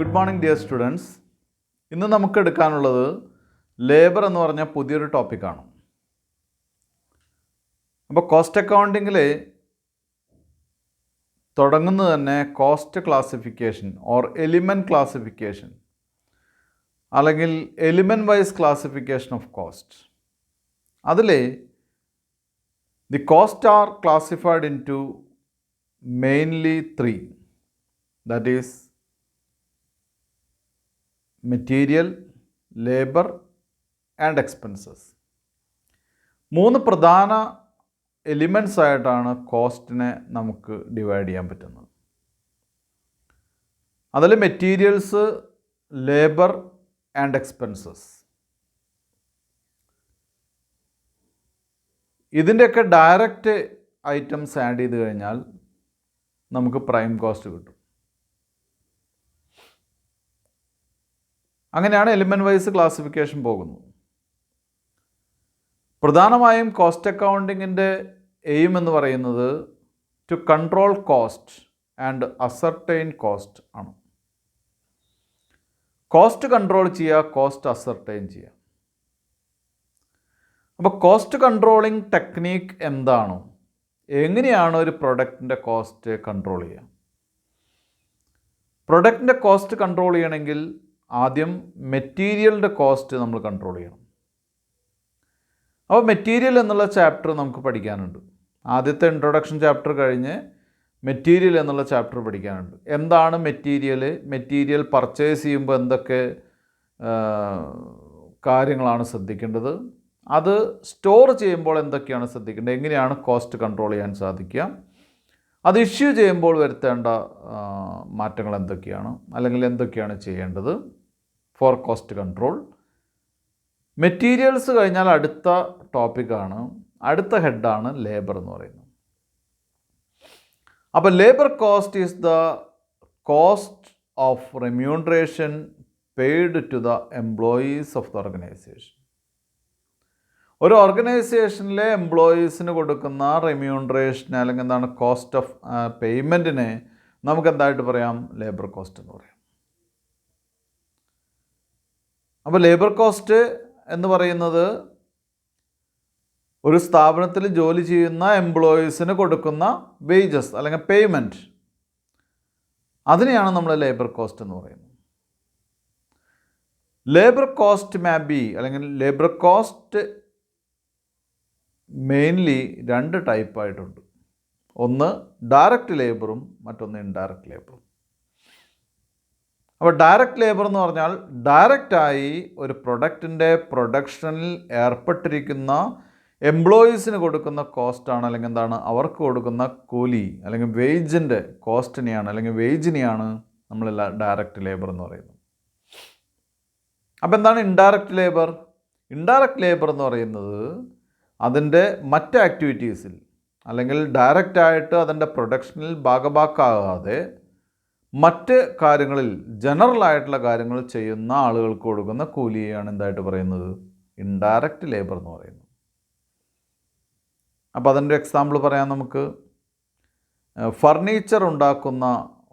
Good morning dear students. ഇന്ന് നമുക്ക് എടുക്കാനുള്ളത് labour എന്ന് പറഞ്ഞ പുതിയൊരു ടോപ്പിക്കാണ്. അപ്പോൾ കോസ്റ്റ് അക്കൗണ്ടിങ്ങിൽ തുടങ്ങുന്നത് തന്നെ cost classification or element classification അല്ലെങ്കിൽ element wise classification of cost. അതിൽ the cost are classified into mainly 3, that is material, labour and expenses. 3 പ്രധാന എലിമെൻറ്റ്സ് ആയിട്ടാണ് കോസ്റ്റിനെ നമുക്ക് ഡിവൈഡ് ചെയ്യാൻ പറ്റുന്നത്. അതിൽ മെറ്റീരിയൽസ്, ലേബർ ആൻഡ് എക്സ്പെൻസസ്. ഇതിൻ്റെയൊക്കെ ഡയറക്റ്റ് ഐറ്റംസ് ആഡ് ചെയ്ത് കഴിഞ്ഞാൽ നമുക്ക് പ്രൈം കോസ്റ്റ് കിട്ടും. അങ്ങനെയാണ് എലിമെൻറ്റ് വൈസ് ക്ലാസിഫിക്കേഷൻ പോകുന്നത്. പ്രധാനമായും കോസ്റ്റ് അക്കൗണ്ടിങ്ങിൻ്റെ എയിം എന്ന് പറയുന്നത് to control cost and ascertain cost ആണ്. കോസ്റ്റ് കൺട്രോൾ ചെയ്യുക, കോസ്റ്റ് അസർട്ടൈൻ ചെയ്യുക. അപ്പോൾ കോസ്റ്റ് കൺട്രോളിങ് ടെക്നീക്ക് എന്താണ്? എങ്ങനെയാണ് ഒരു പ്രൊഡക്റ്റിൻ്റെ കോസ്റ്റ് കൺട്രോൾ ചെയ്യുക? പ്രൊഡക്റ്റിൻ്റെ കോസ്റ്റ് കൺട്രോൾ ചെയ്യണമെങ്കിൽ ആദ്യം മെറ്റീരിയലിൻ്റെ കോസ്റ്റ് നമ്മൾ കൺട്രോൾ ചെയ്യണം. അപ്പോൾ മെറ്റീരിയൽ എന്നുള്ള ചാപ്റ്റർ നമുക്ക് പഠിക്കാനുണ്ട്. ആദ്യത്തെ ഇൻട്രൊഡക്ഷൻ ചാപ്റ്റർ കഴിഞ്ഞ് മെറ്റീരിയൽ എന്നുള്ള ചാപ്റ്റർ പഠിക്കാനുണ്ട്. എന്താണ് മെറ്റീരിയൽ? മെറ്റീരിയൽ പർച്ചേസ് ചെയ്യുമ്പോൾ എന്തൊക്കെ കാര്യങ്ങളാണ് ശ്രദ്ധിക്കേണ്ടത്? അത് സ്റ്റോർ ചെയ്യുമ്പോൾ എന്തൊക്കെയാണ് ശ്രദ്ധിക്കേണ്ടത്? എങ്ങനെയാണ് കോസ്റ്റ് കൺട്രോൾ ചെയ്യാൻ സാധിക്കുക? അത് ഇഷ്യൂ ചെയ്യുമ്പോൾ വരുത്തേണ്ട മാറ്റങ്ങൾ എന്തൊക്കെയാണ്, അല്ലെങ്കിൽ എന്തൊക്കെയാണ് ചെയ്യേണ്ടത് ഫോർ കോസ്റ്റ് കൺട്രോൾ. മെറ്റീരിയൽസ് കഴിഞ്ഞാൽ അടുത്ത ടോപ്പിക്കാണ്, അടുത്ത ഹെഡാണ് ലേബർ എന്ന് പറയുന്നത്. അപ്പോൾ labour cost is the cost of remuneration paid to the employees of the organisation. ഒരു ഓർഗനൈസേഷനിലെ എംപ്ലോയീസിന് കൊടുക്കുന്ന റെമ്യൂണറേഷൻ അല്ലെങ്കിൽ എന്താണ് കോസ്റ്റ് ഓഫ് പേയ്മെൻറ്റിനെ നമുക്ക് എന്തായിട്ട് പറയാം? ലേബർ കോസ്റ്റ് എന്ന് പറയാം. അപ്പോൾ ലേബർ കോസ്റ്റ് എന്ന് പറയുന്നത് ഒരു സ്ഥാപനത്തിൽ ജോലി ചെയ്യുന്ന എംപ്ലോയീസിന് കൊടുക്കുന്ന വേജസ് അല്ലെങ്കിൽ പേയ്മെൻറ്റ്, അതിനെയാണ് നമ്മൾ ലേബർ കോസ്റ്റ് എന്ന് പറയുന്നത്. ലേബർ കോസ്റ്റ് മേ ബി അല്ലെങ്കിൽ ലേബർ കോസ്റ്റ് മെയിൻലി 2 ടൈപ്പായിട്ടുണ്ട്. ഒന്ന് ഡയറക്റ്റ് ലേബറും മറ്റൊന്ന് ഇൻഡയറക്റ്റ് ലേബറും. അപ്പോൾ ഡയറക്റ്റ് ലേബർ എന്ന് പറഞ്ഞാൽ ഡയറക്റ്റായി ഒരു പ്രൊഡക്റ്റിൻ്റെ പ്രൊഡക്ഷനിൽ ഏർപ്പെട്ടിരിക്കുന്ന എംപ്ലോയീസിന് കൊടുക്കുന്ന കോസ്റ്റാണ്, അല്ലെങ്കിൽ എന്താണ് അവർക്ക് കൊടുക്കുന്ന കൂലി അല്ലെങ്കിൽ വേജിൻ്റെ കോസ്റ്റിനെയാണ് അല്ലെങ്കിൽ വേജിനെയാണ് നമ്മൾ ഡയറക്റ്റ് ലേബർ എന്ന് പറയുന്നത്. അപ്പോൾ എന്താണ് ഇൻഡയറക്റ്റ് ലേബർ? ഇൻഡയറക്റ്റ് ലേബർ എന്ന് പറയുന്നത് അതിൻ്റെ മറ്റ് ആക്ടിവിറ്റീസിൽ അല്ലെങ്കിൽ ഡയറക്റ്റായിട്ട് അതിൻ്റെ പ്രൊഡക്ഷനിൽ ഭാഗഭാക്കാകാതെ മറ്റ് കാര്യങ്ങളിൽ ജനറൽ ആയിട്ടുള്ള കാര്യങ്ങൾ ചെയ്യുന്ന ആളുകൾക്ക് കൊടുക്കുന്ന കൂലിയാണ് എന്തായിട്ട് പറയുന്നത്? ഇൻഡയറക്റ്റ് ലേബർ എന്ന് പറയുന്നത്. അപ്പോൾ അതിൻ്റെ എക്സാമ്പിൾ പറയാം നമുക്ക്. ഫർണിച്ചർ ഉണ്ടാക്കുന്ന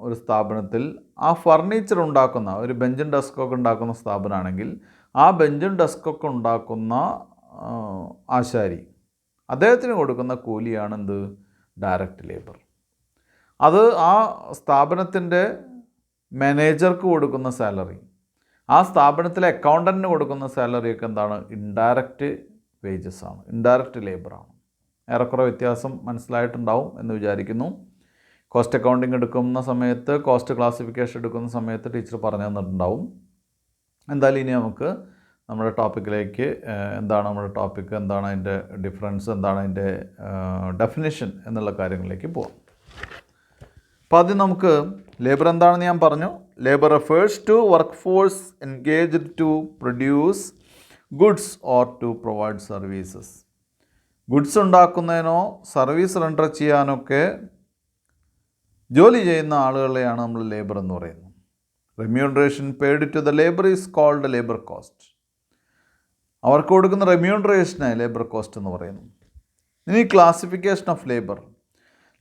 ഒരു സ്ഥാപനത്തിൽ ആ ഫർണിച്ചർ ഉണ്ടാക്കുന്ന ഒരു ബെഞ്ചും ഡെസ്കൊക്കെ ഉണ്ടാക്കുന്ന സ്ഥാപനമാണെങ്കിൽ ആ ബെഞ്ചും ഡെസ്കൊക്കെ ഉണ്ടാക്കുന്ന ആശാരി, അദ്ദേഹത്തിന് കൊടുക്കുന്ന കൂലിയാണ് എന്ത്? Direct labour. അത് ആ സ്ഥാപനത്തിൻ്റെ മാനേജർക്ക് കൊടുക്കുന്ന സാലറി, ആ സ്ഥാപനത്തിലെ അക്കൗണ്ടൻറ്റിന് കൊടുക്കുന്ന സാലറിയൊക്കെ എന്താണ്? ഇൻഡയറക്റ്റ് വേജസ് ആണ്, ഇൻഡയറക്റ്റ് ലേബറാണ്. ഏറെക്കുറെ വ്യത്യാസം മനസ്സിലായിട്ടുണ്ടാവും എന്ന് വിചാരിക്കുന്നു. കോസ്റ്റ് അക്കൗണ്ടിങ് എടുക്കുന്ന സമയത്ത്, കോസ്റ്റ് ക്ലാസിഫിക്കേഷൻ എടുക്കുന്ന സമയത്ത് ടീച്ചർ പറഞ്ഞു തന്നിട്ടുണ്ടാവും. എന്തായാലും ഇനി നമുക്ക് നമ്മുടെ ടോപ്പിക്കിലേക്ക്, എന്താണ് നമ്മുടെ ടോപ്പിക്ക്, എന്താണ് അതിൻ്റെ ഡിഫറൻസ്, എന്താണ് അതിൻ്റെ ഡെഫിനിഷൻ എന്നുള്ള കാര്യങ്ങളിലേക്ക് പോകാം. അപ്പോൾ ആദ്യം നമുക്ക് ലേബർ എന്താണെന്ന് ഞാൻ പറഞ്ഞു. Labour refers to workforce engaged to produce goods or to provide services. Goods ഉണ്ടാക്കുന്നതിനോ സർവീസ് റെൻഡർ ചെയ്യാനൊക്കെ ജോലി ചെയ്യുന്ന ആളുകളെയാണ് നമ്മൾ ലേബർ എന്ന് പറയുന്നത്. Remuneration paid to the labour is called labour cost. അവർക്ക് കൊടുക്കുന്ന റെമ്യൂണറേഷനെ ലേബർ കോസ്റ്റ് എന്ന് പറയുന്നു. ഇനി classification of labour.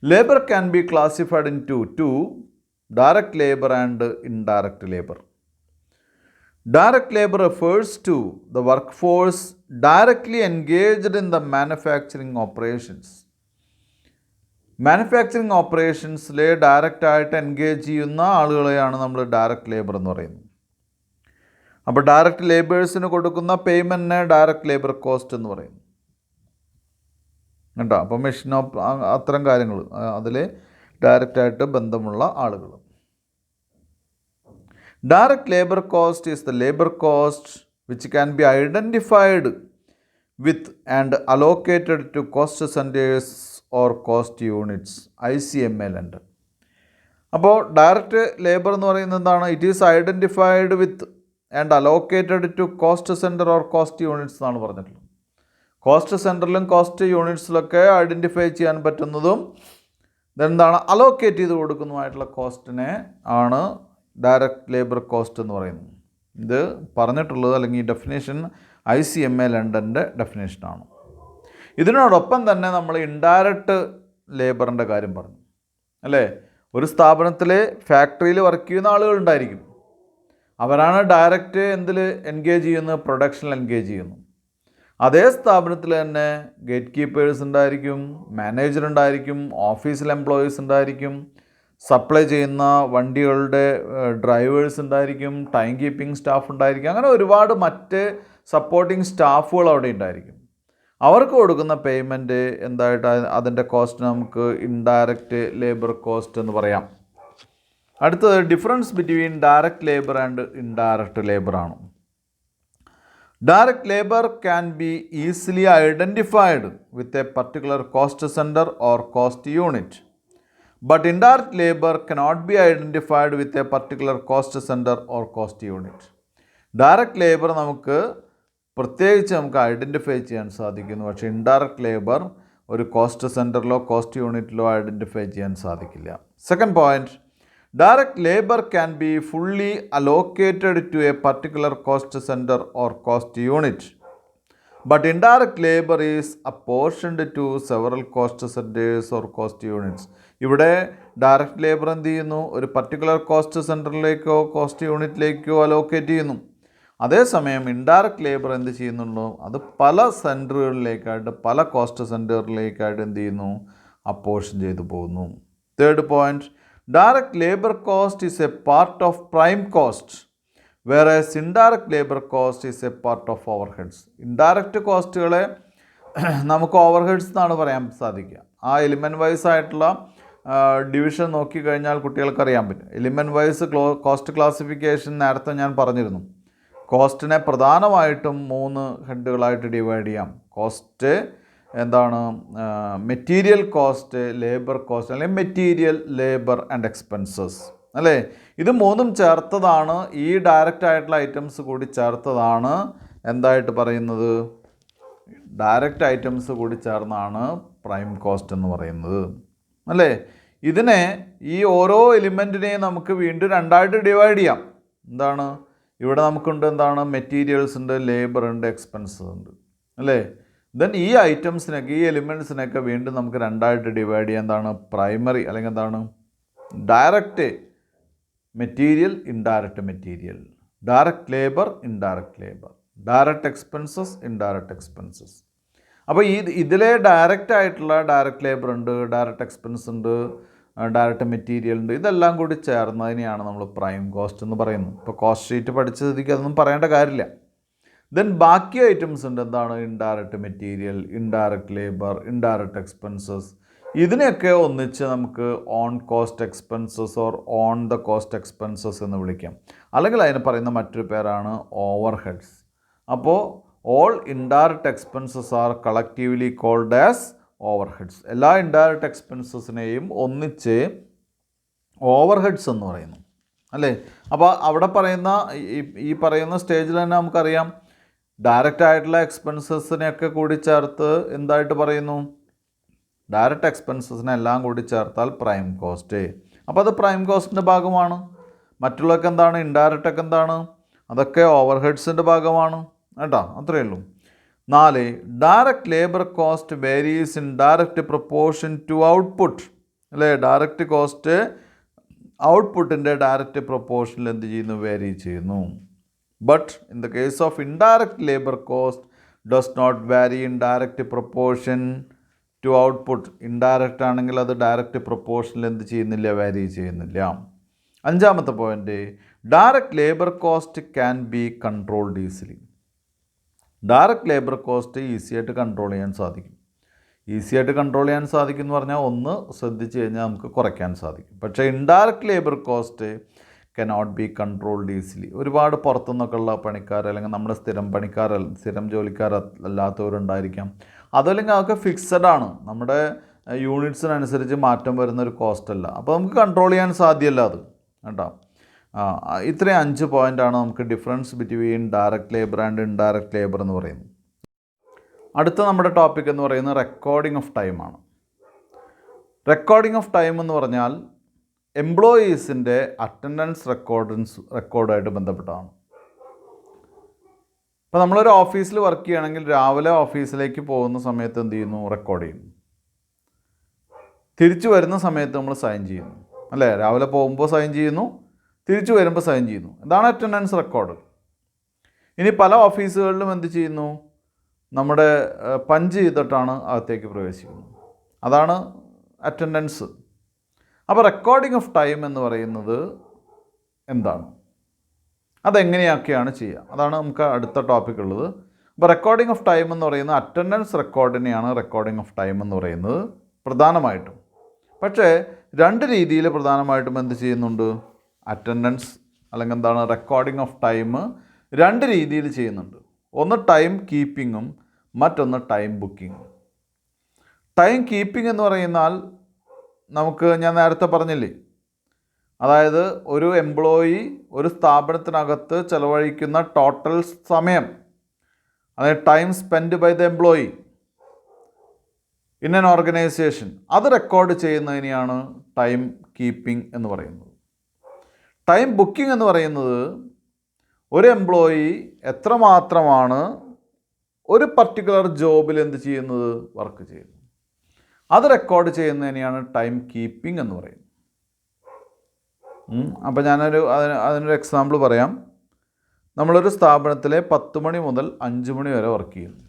Labor can be classified into 2, direct labor and indirect labor. Direct labor refers to the workforce directly engaged in the manufacturing operations. Manufacturing ഓപ്പറേഷൻസിൽ ഡയറക്റ്റായിട്ട് engage ചെയ്യുന്ന ആളുകളെയാണ് നമ്മൾ ഡയറക്റ്റ് ലേബർ എന്ന് പറയുന്നത്. അപ്പോൾ ഡയറക്റ്റ് ലേബേഴ്സിന് കൊടുക്കുന്ന പേയ്മെൻറ്റിനെ ഡയറക്റ്റ് ലേബർ കോസ്റ്റ് എന്ന് പറയുന്നു കേട്ടോ. അപ്പോൾ മെഷീൻ അത്തരം കാര്യങ്ങൾ അതിൽ ഡയറക്റ്റായിട്ട് ബന്ധമുള്ള ആളുകൾ. Direct labor cost is the labor cost which can be identified with and allocated to cost centers or cost units, ICML ഉണ്ട്. അപ്പോൾ ഡയറക്റ്റ് ലേബർ എന്ന് പറയുന്നത് എന്താണ്? It is identified with and allocated to cost centre or cost units എന്നാണ് പറഞ്ഞിട്ടുള്ളത്. Cost സെൻറ്ററിലും cost യൂണിറ്റ്സിലൊക്കെ identify ചെയ്യാൻ പറ്റുന്നതും ഇതെന്താണ് അലോക്കേറ്റ് ചെയ്ത് കൊടുക്കുന്നതുമായിട്ടുള്ള കോസ്റ്റിനെ ആണ് ഡയറക്റ്റ് ലേബർ കോസ്റ്റ് എന്ന് പറയുന്നത്. ഇത് പറഞ്ഞിട്ടുള്ളത് അല്ലെങ്കിൽ ഈ ഡെഫിനേഷൻ ICMA ലണ്ടൻ്റെ ഡെഫിനേഷനാണ്. ഇതിനോടൊപ്പം തന്നെ നമ്മൾ ഇൻഡയറക്റ്റ് ലേബറിൻ്റെ കാര്യം പറഞ്ഞു അല്ലേ. ഒരു സ്ഥാപനത്തിൽ ഫാക്ടറിയിൽ വർക്ക് ചെയ്യുന്ന ആളുകളുണ്ടായിരിക്കും. അവരാണ് ഡയറക്റ്റ് എന്തിൽ എൻഗേജ് ചെയ്യുന്നത്? പ്രൊഡക്ഷനിൽ എൻഗേജ് ചെയ്യുന്നു. അതേ സ്ഥാപനത്തിൽ തന്നെ ഗേറ്റ് കീപ്പേഴ്സ് ഉണ്ടായിരിക്കും, മാനേജർ ഉണ്ടായിരിക്കും, ഓഫീസിൽ എംപ്ലോയീസ് ഉണ്ടായിരിക്കും, സപ്ലൈ ചെയ്യുന്ന വണ്ടികളുടെ ഡ്രൈവേഴ്സ് ഉണ്ടായിരിക്കും, ടൈം കീപ്പിംഗ് സ്റ്റാഫ് ഉണ്ടായിരിക്കും. അങ്ങനെ ഒരുപാട് മറ്റ് സപ്പോർട്ടിംഗ് സ്റ്റാഫുകൾ അവിടെ ഉണ്ടായിരിക്കും. അവർക്ക് കൊടുക്കുന്ന പേയ്മെൻറ്റ് എന്തായിട്ട് അതിൻ്റെ കോസ്റ്റ് നമുക്ക് ഇൻഡയറക്റ്റ് ലേബർ കോസ്റ്റ് എന്ന് പറയാം. അടുത്തത് difference between direct labour and indirect labour ആണ്. Direct labour can be easily identified with a particular cost centre or cost unit. But indirect labor cannot be identified with a particular cost center or cost unit. Direct labour നമുക്ക് പ്രത്യേകിച്ച് നമുക്ക് identify ചെയ്യാൻ സാധിക്കുന്നു. പക്ഷേ indirect labour ഒരു cost സെൻറ്ററിലോ cost യൂണിറ്റിലോ identify ചെയ്യാൻ സാധിക്കില്ല. Second point, direct labour can be fully allocated to a particular cost centre or cost unit. But indirect labor is apportioned to several cost centers or cost units. ഇവിടെ direct labour എന്ത് ചെയ്യുന്നു? ഒരു particular cost സെൻറ്ററിലേക്കോ cost യൂണിറ്റിലേക്കോ allocate ചെയ്യുന്നു. അതേസമയം indirect labour എന്ത് ചെയ്യുന്നുണ്ടോ അത് പല സെൻറ്ററുകളിലേക്കായിട്ട് പല കോസ്റ്റ് സെൻറ്ററിലേക്കായിട്ട് എന്ത് ചെയ്യുന്നു? അപ്പോർഷൻ ചെയ്തു പോകുന്നു. Third point, direct labour cost is a part of prime cost. whereas indirect labor cost is a part of overheads. Indirect കോസ്റ്റുകളെ നമുക്ക് ഓവർഹെഡ്സ് എന്നാണ് പറയാൻ സാധിക്കുക. ആ എലിമെൻറ്റ് വൈസ് ആയിട്ടുള്ള ഡിവിഷൻ നോക്കിക്കഴിഞ്ഞാൽ കുട്ടികൾക്കറിയാൻ പറ്റും. എലിമെൻറ്റ് വൈസ് കോസ്റ്റ് ക്ലാസിഫിക്കേഷൻ നേരത്തെ ഞാൻ പറഞ്ഞിരുന്നു. കോസ്റ്റിനെ പ്രധാനമായിട്ടും 3 ഹെഡുകളായിട്ട് ഡിവൈഡ് ചെയ്യാം. കോസ്റ്റ് എന്താണ്? മെറ്റീരിയൽ കോസ്റ്റ്, ലേബർ കോസ്റ്റ്, അല്ലെങ്കിൽ മെറ്റീരിയൽ, ലേബർ ആൻഡ് എക്സ്പെൻസസ് അല്ലേ. ഇത് 3ഉം ചേർത്തതാണ്, ഈ ഡയറക്റ്റ് ആയിട്ടുള്ള ഐറ്റംസ് കൂടി ചേർത്തതാണ് എന്തായിട്ട് പറയുന്നത്? ഡയറക്റ്റ് ഐറ്റംസ് കൂടി ചേർന്നാണ് പ്രൈം കോസ്റ്റ് എന്ന് പറയുന്നത് അല്ലേ. ഇതിനെ ഈ ഓരോ എലിമെൻറ്റിനെയും നമുക്ക് വീണ്ടും 2ആയിട്ട് ഡിവൈഡ് ചെയ്യാം. എന്താണ്? ഇവിടെ നമുക്കുണ്ട് എന്താണ്? മെറ്റീരിയൽസ് ഉണ്ട്, ലേബർ ഉണ്ട്, എക്സ്പെൻസസ് ഉണ്ട് അല്ലേ. ദെൻ ഈ ഐറ്റംസിനൊക്കെ ഈ എലിമെൻറ്റ്സിനൊക്കെ വീണ്ടും നമുക്ക് 2ആയിട്ട് ഡിവൈഡ് ചെയ്യാം. എന്താണ്? പ്രൈമറി അല്ലെങ്കിൽ എന്താണ്? Direct material, indirect material, direct labour, indirect labour, direct expenses, indirect expenses. അപ്പോൾ ഇതിലെ ഡയറക്റ്റ് ആയിട്ടുള്ള ഡയറക്റ്റ് ലേബർ ഉണ്ട്, ഡയറക്റ്റ് എക്സ്പെൻസ് ഉണ്ട്, ഡയറക്റ്റ് മെറ്റീരിയൽ ഉണ്ട്. ഇതെല്ലാം കൂടി ചേർന്നതിനെയാണ് നമ്മൾ പ്രൈം കോസ്റ്റ് എന്ന് പറയുന്നത്. ഇപ്പോൾ കോസ്റ്റ് ഷീറ്റ് പഠിച്ച സ്ഥിതിക്ക് അതൊന്നും പറയേണ്ട കാര്യമില്ല. ദെൻ ബാക്കി ഐറ്റംസ് ഉണ്ട്. എന്താണ്? Indirect material, indirect labour, indirect expenses. ഇതിനെയൊക്കെ ഒന്നിച്ച് നമുക്ക് on cost expenses or on the cost expenses എന്ന് വിളിക്കാം. അല്ലെങ്കിൽ അതിന് പറയുന്ന മറ്റൊരു പേരാണ് ഓവർ ഹെഡ്സ്. അപ്പോൾ all indirect expenses are collectively called as overheads. എല്ലാ ഇൻഡയറക്റ്റ് എക്സ്പെൻസസിനെയും ഒന്നിച്ച് ഓവർ ഹെഡ്സ് എന്ന് പറയുന്നു അല്ലേ. അപ്പോൾ അവിടെ പറയുന്ന ഈ പറയുന്ന സ്റ്റേജിൽ തന്നെ നമുക്കറിയാം ഡയറക്റ്റ് ആയിട്ടുള്ള എക്സ്പെൻസസിനെയൊക്കെ കൂടി ചേർത്ത് എന്തായിട്ട് പറയുന്നു? ഡയറക്റ്റ് എക്സ്പെൻസസിനെ എല്ലാം കൂടി ചേർത്താൽ പ്രൈം കോസ്റ്റ്. അപ്പോൾ അത് പ്രൈം കോസ്റ്റിൻ്റെ ഭാഗമാണ്. മറ്റുള്ളതൊക്കെ എന്താണ്? ഇൻഡയറക്റ്റൊക്കെ എന്താണ്? അതൊക്കെ ഓവർ ഹെഡ്സിൻ്റെ ഭാഗമാണ് കേട്ടോ. അത്രയേ ഉള്ളൂ. 4, direct labour cost varies in direct proportion to output അല്ലേ. ഡയറക്റ്റ് കോസ്റ്റ് ഔട്ട്പുട്ടിൻ്റെ ഡയറക്റ്റ് പ്രൊപ്പോർഷനിൽ എന്ത് ചെയ്യുന്നു, വേരി ചെയ്യുന്നു. But in the case of indirect labour cost does not vary in direct proportion to output. Indirect ആണെങ്കിൽ അത് ഡയറക്റ്റ് പ്രൊപ്പോർഷനിൽ എന്ത് ചെയ്യുന്നില്ല, വാരി ചെയ്യുന്നില്ല. അഞ്ചാമത്തെ point, direct labour cost can be controlled easily. Direct labour cost easy ആയിട്ട് control ചെയ്യാൻ സാധിക്കും. ഈസി ആയിട്ട് കൺട്രോൾ ചെയ്യാൻ സാധിക്കും എന്ന് പറഞ്ഞാൽ ഒന്ന് ശ്രദ്ധിച്ച് കഴിഞ്ഞാൽ നമുക്ക് കുറയ്ക്കാൻ സാധിക്കും. പക്ഷേ indirect labour cost cannot be controlled easily. ഒരുപാട് പുറത്തുനിന്നൊക്കെ ഉള്ള പണിക്കാർ, അല്ലെങ്കിൽ നമ്മുടെ സ്ഥിരം ജോലിക്കാരല്ലാത്തവരുണ്ടായിരിക്കാം. അതല്ലെങ്കിൽ അതൊക്കെ ഫിക്സഡ് ആണ്, നമ്മുടെ യൂണിറ്റ്സിനനുസരിച്ച് മാറ്റം വരുന്ന ഒരു കോസ്റ്റ് അല്ല. അപ്പോൾ നമുക്ക് കൺട്രോൾ ചെയ്യാൻ സാധ്യമല്ല അത് കേട്ടോ. ഇത്രയും 5 പോയിൻ്റാണ് നമുക്ക് difference between direct labour and indirect labour എന്ന് പറയുന്നത്. അടുത്ത നമ്മുടെ ടോപ്പിക് എന്ന് പറയുന്നത് റെക്കോർഡിംഗ് ഓഫ് ടൈമാണ്. റെക്കോർഡിംഗ് ഓഫ് ടൈം എന്ന് പറഞ്ഞാൽ എംപ്ലോയീസിൻ്റെ അറ്റൻഡൻസ് റെക്കോർഡായിട്ട് ബന്ധപ്പെട്ടതാണ്. ഇപ്പോൾ നമ്മളൊരു ഓഫീസിൽ വർക്ക് ചെയ്യുകയാണെങ്കിൽ രാവിലെ ഓഫീസിലേക്ക് പോകുന്ന സമയത്ത് എന്ത് ചെയ്യുന്നു, റെക്കോർഡ് ചെയ്യുന്നു. തിരിച്ചു വരുന്ന സമയത്ത് നമ്മൾ സൈൻ ചെയ്യുന്നു, അല്ലേ? രാവിലെ പോകുമ്പോൾ സൈൻ ചെയ്യുന്നു, തിരിച്ചു വരുമ്പോൾ സൈൻ ചെയ്യുന്നു. ഇതാണ് അറ്റൻഡൻസ് റെക്കോർഡ്. ഇനി പല ഓഫീസുകളിലും എന്ത് ചെയ്യുന്നു, നമ്മുടെ പഞ്ച് ചെയ്തിട്ടാണ് അകത്തേക്ക് പ്രവേശിക്കുന്നത്. അതാണ് അറ്റൻഡൻസ്. അപ്പോൾ റെക്കോർഡിംഗ് ഓഫ് ടൈം എന്ന് പറയുന്നത് എന്താണ്, അതെങ്ങനെയൊക്കെയാണ് ചെയ്യുക, അതാണ് നമുക്ക് അടുത്ത ടോപ്പിക് ഉള്ളത്. അപ്പോൾ റെക്കോർഡിംഗ് ഓഫ് ടൈം എന്ന് പറയുന്നത് അറ്റൻഡൻസ് റെക്കോർഡിനെയാണ് റെക്കോർഡിംഗ് ഓഫ് ടൈം എന്ന് പറയുന്നത് പ്രധാനമായിട്ടും. പക്ഷേ 2 രീതിയിൽ പ്രധാനമായിട്ടും എന്ത് ചെയ്യുന്നുണ്ട്, അറ്റൻഡൻസ് അല്ലെങ്കിൽ എന്താണ് റെക്കോർഡിംഗ് ഓഫ് ടൈം 2 രീതിയിൽ ചെയ്യുന്നുണ്ട്. ഒന്ന് ടൈം കീപ്പിങ്ങും മറ്റൊന്ന് ടൈം ബുക്കിങ്ങും. ടൈം കീപ്പിംഗ് എന്ന് പറയുന്നാൽ ഞാൻ നേരത്തെ പറഞ്ഞില്ലേ, അതായത് ഒരു എംപ്ലോയി ഒരു സ്ഥാപനത്തിനകത്ത് ചെലവഴിക്കുന്ന ടോട്ടൽ സമയം, അതായത് time spend by the employee in an organisation, അത് റെക്കോർഡ് ചെയ്യുന്നതിനെയാണ് ടൈം കീപ്പിംഗ് എന്ന് പറയുന്നത്. ടൈം ബുക്കിംഗ് എന്ന് പറയുന്നത് ഒരു എംപ്ലോയി എത്രമാത്രമാണ് ഒരു പർട്ടിക്കുലർ ജോബിൽ എന്ത് ചെയ്യുന്നത്, വർക്ക് ചെയ്യുന്നത്, അത് റെക്കോർഡ് ചെയ്യുന്നതിനെയാണ് ടൈം കീപ്പിംഗ് എന്ന് പറയുന്നത്. അപ്പോൾ അതിനൊരു എക്സാമ്പിൾ പറയാം. നമ്മളൊരു സ്ഥാപനത്തിലെ 10 മണി മുതൽ 5 മണി വരെ വർക്ക് ചെയ്യുന്നു.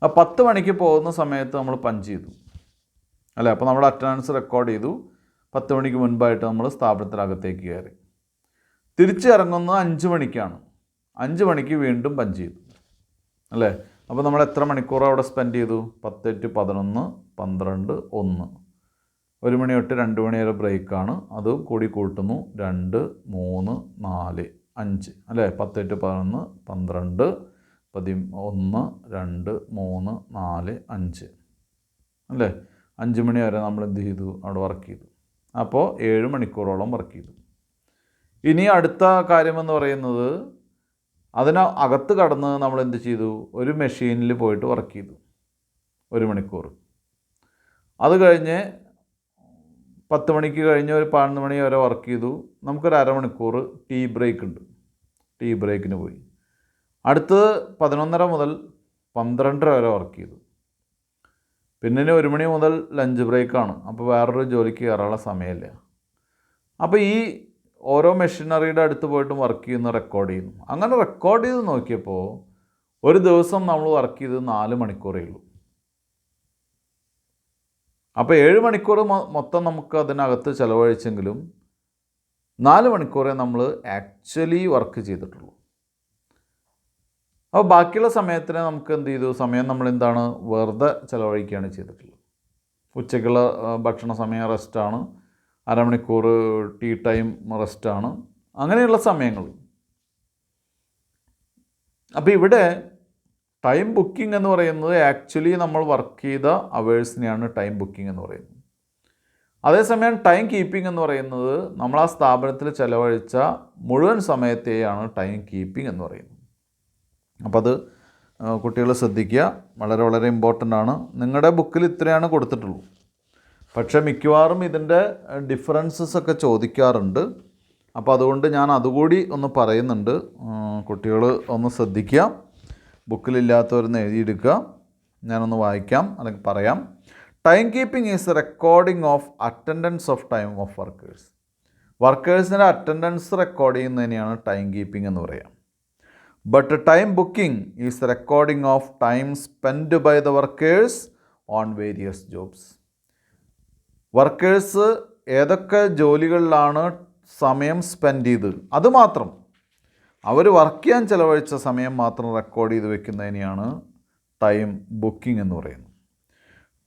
ആ 10 മണിക്ക് പോകുന്ന സമയത്ത് നമ്മൾ പഞ്ച് ചെയ്തു, അല്ലേ? അപ്പോൾ നമ്മൾ അറ്റൻഡൻസ് റെക്കോർഡ് ചെയ്തു. 10 മണിക്ക് മുൻപായിട്ട് നമ്മൾ സ്ഥാപനത്തിനകത്തേക്ക് കയറി. തിരിച്ച് ഇറങ്ങുന്നത് 5 മണിക്കാണ്. 5 മണിക്ക് വീണ്ടും പഞ്ച് ചെയ്തു, അല്ലേ? അപ്പോൾ നമ്മൾ എത്ര മണിക്കൂർ അവിടെ സ്പെൻഡ് ചെയ്തു? 10 to 11, 12, 1. 1 മണി തൊട്ട് 2 മണി വരെ ബ്രേക്കാണ്, അത് കൂടി കൂട്ടുന്നു 2, 3, 4, 5, അല്ലേ? 10 to 11, 12, 11, 2, 3, 4, 5, അല്ലേ? 5 മണി വരെ നമ്മൾ എന്ത് ചെയ്തു, അവിടെ വർക്ക് ചെയ്തു. അപ്പോൾ 7 മണിക്കൂറോളം വർക്ക് ചെയ്തു. ഇനി അടുത്ത കാര്യമെന്ന് പറയുന്നത് അതിനകത്ത് കടന്ന് നമ്മൾ എന്ത് ചെയ്തു, ഒരു മെഷീനിൽ പോയിട്ട് വർക്ക് ചെയ്തു 1 മണിക്കൂർ. അത് കഴിഞ്ഞ് 10 മണിക്ക് കഴിഞ്ഞ് ഒരു 11 മണി വരെ വർക്ക് ചെയ്തു. നമുക്കൊരു അരമണിക്കൂർ ടീ ബ്രേക്ക് ഉണ്ട്, ടീ ബ്രേക്കിന് പോയി. അടുത്തത് 11:30 മുതൽ 12:30 വരെ വർക്ക് ചെയ്തു. പിന്നെ 1 മണി മുതൽ ലഞ്ച് ബ്രേക്കാണ്, അപ്പോൾ വേറൊരു ജോലിക്ക് കയറാനുള്ള സമയമില്ല. അപ്പോൾ ഈ ഓരോ മെഷീനറിയുടെ അടുത്ത് പോയിട്ടും വർക്ക് ചെയ്യുന്ന റെക്കോർഡ് ചെയ്യുന്നു. അങ്ങനെ റെക്കോർഡ് ചെയ്ത് നോക്കിയപ്പോൾ ഒരു ദിവസം നമ്മൾ വർക്ക് ചെയ്തത് 4 മണിക്കൂറേ ഉള്ളൂ. അപ്പോൾ 7 മണിക്കൂർ മൊത്തം നമുക്ക് അതിനകത്ത് ചിലവഴിച്ചെങ്കിലും 4 മണിക്കൂറേ നമ്മൾ ആക്ച്വലി വർക്ക് ചെയ്തിട്ടുള്ളൂ. അപ്പോൾ ബാക്കിയുള്ള സമയത്തിന് നമുക്ക് എന്ത് ചെയ്തു, സമയം നമ്മൾ എന്താണ് വെറുതെ ചിലവഴിക്കുകയാണ് ചെയ്തിട്ടുള്ളത്. ഉച്ചയ്ക്കുള്ള ഭക്ഷണ സമയം റെസ്റ്റാണ്, അരമണിക്കൂർ ടീ ടൈം റെസ്റ്റാണ്, അങ്ങനെയുള്ള സമയങ്ങൾ. അപ്പോൾ ഇവിടെ ടൈം ബുക്കിംഗ് എന്ന് പറയുന്നത് ആക്ച്വലി നമ്മൾ വർക്ക് ചെയ്ത അവേഴ്സിനെയാണ് ടൈം ബുക്കിംഗ് എന്ന് പറയുന്നത്. അതേസമയം ടൈം കീപ്പിംഗ് എന്ന് പറയുന്നത് നമ്മൾ ആ സ്ഥാപനത്തിൽ ചിലവഴിച്ച മുഴുവൻ സമയത്തെയാണ് ടൈം കീപ്പിംഗ് എന്ന് പറയുന്നത്. അപ്പോൾ അത് കുട്ടികൾ ശ്രദ്ധിക്കുക, വളരെ വളരെ ഇമ്പോർട്ടൻ്റ് ആണ്. നിങ്ങളുടെ ബുക്കിൽ ഇത്രയാണ് കൊടുത്തിട്ടുള്ളൂ, പക്ഷേ മിക്കവാറും ഇതിൻ്റെ ഡിഫറൻസസ് ഒക്കെ ചോദിക്കാറുണ്ട്. അപ്പോൾ അതുകൊണ്ട് ഞാൻ അതുകൂടി ഒന്ന് പറയുന്നുണ്ട്, കുട്ടികൾ ഒന്ന് ശ്രദ്ധിക്കുക. ബുക്കിലില്ലാത്തവരൊന്ന് എഴുതിയെടുക്കുക. ഞാനൊന്ന് വായിക്കാം അല്ലെങ്കിൽ പറയാം. Time keeping is recording of attendance of time of workers. വർക്കേഴ്സിൻ്റെ അറ്റൻഡൻസ് റെക്കോർഡ് ചെയ്യുന്നതിനെയാണ് ടൈം കീപ്പിംഗ് എന്ന് പറയാം. But time booking is recording of time spend by the workers on various jobs. വർക്കേഴ്സ് ഏതൊക്കെ ജോലികളിലാണ് സമയം സ്പെൻഡ് ചെയ്ത് അതുമാത്രം അവർ വർക്ക് ചെയ്യാൻ ചിലവഴിച്ച സമയം മാത്രം റെക്കോർഡ് ചെയ്ത് വെക്കുന്നതിനെയാണ് ടൈം ബുക്കിംഗ് എന്ന് പറയുന്നത്.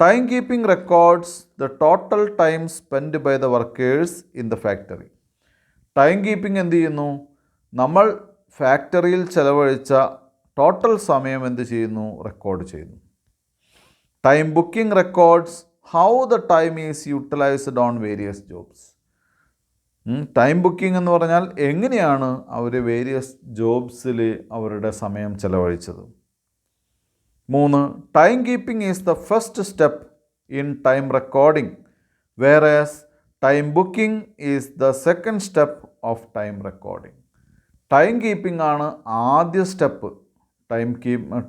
Time keeping records the total time spend by the workers in the factory. Time keeping എന്ത് ചെയ്യുന്നു? നമ്മൾ ഫാക്ടറിയിൽ ചിലവഴിച്ച ടോട്ടൽ സമയം എന്ത് ചെയ്യുന്നു? റെക്കോർഡ് ചെയ്യുന്നു. Time booking records how the time is utilised on various jobs. Time booking എന്ന് പറഞ്ഞാൽ എങ്ങനെയാണ് അവർ വേരിയസ് ജോബ്സിൽ അവരുടെ സമയം ചിലവഴിച്ചത്. 3. Time keeping is the first step in time recording whereas time booking is the second step of time recording. Time keeping ആണ് ആദ്യ സ്റ്റെപ്പ്.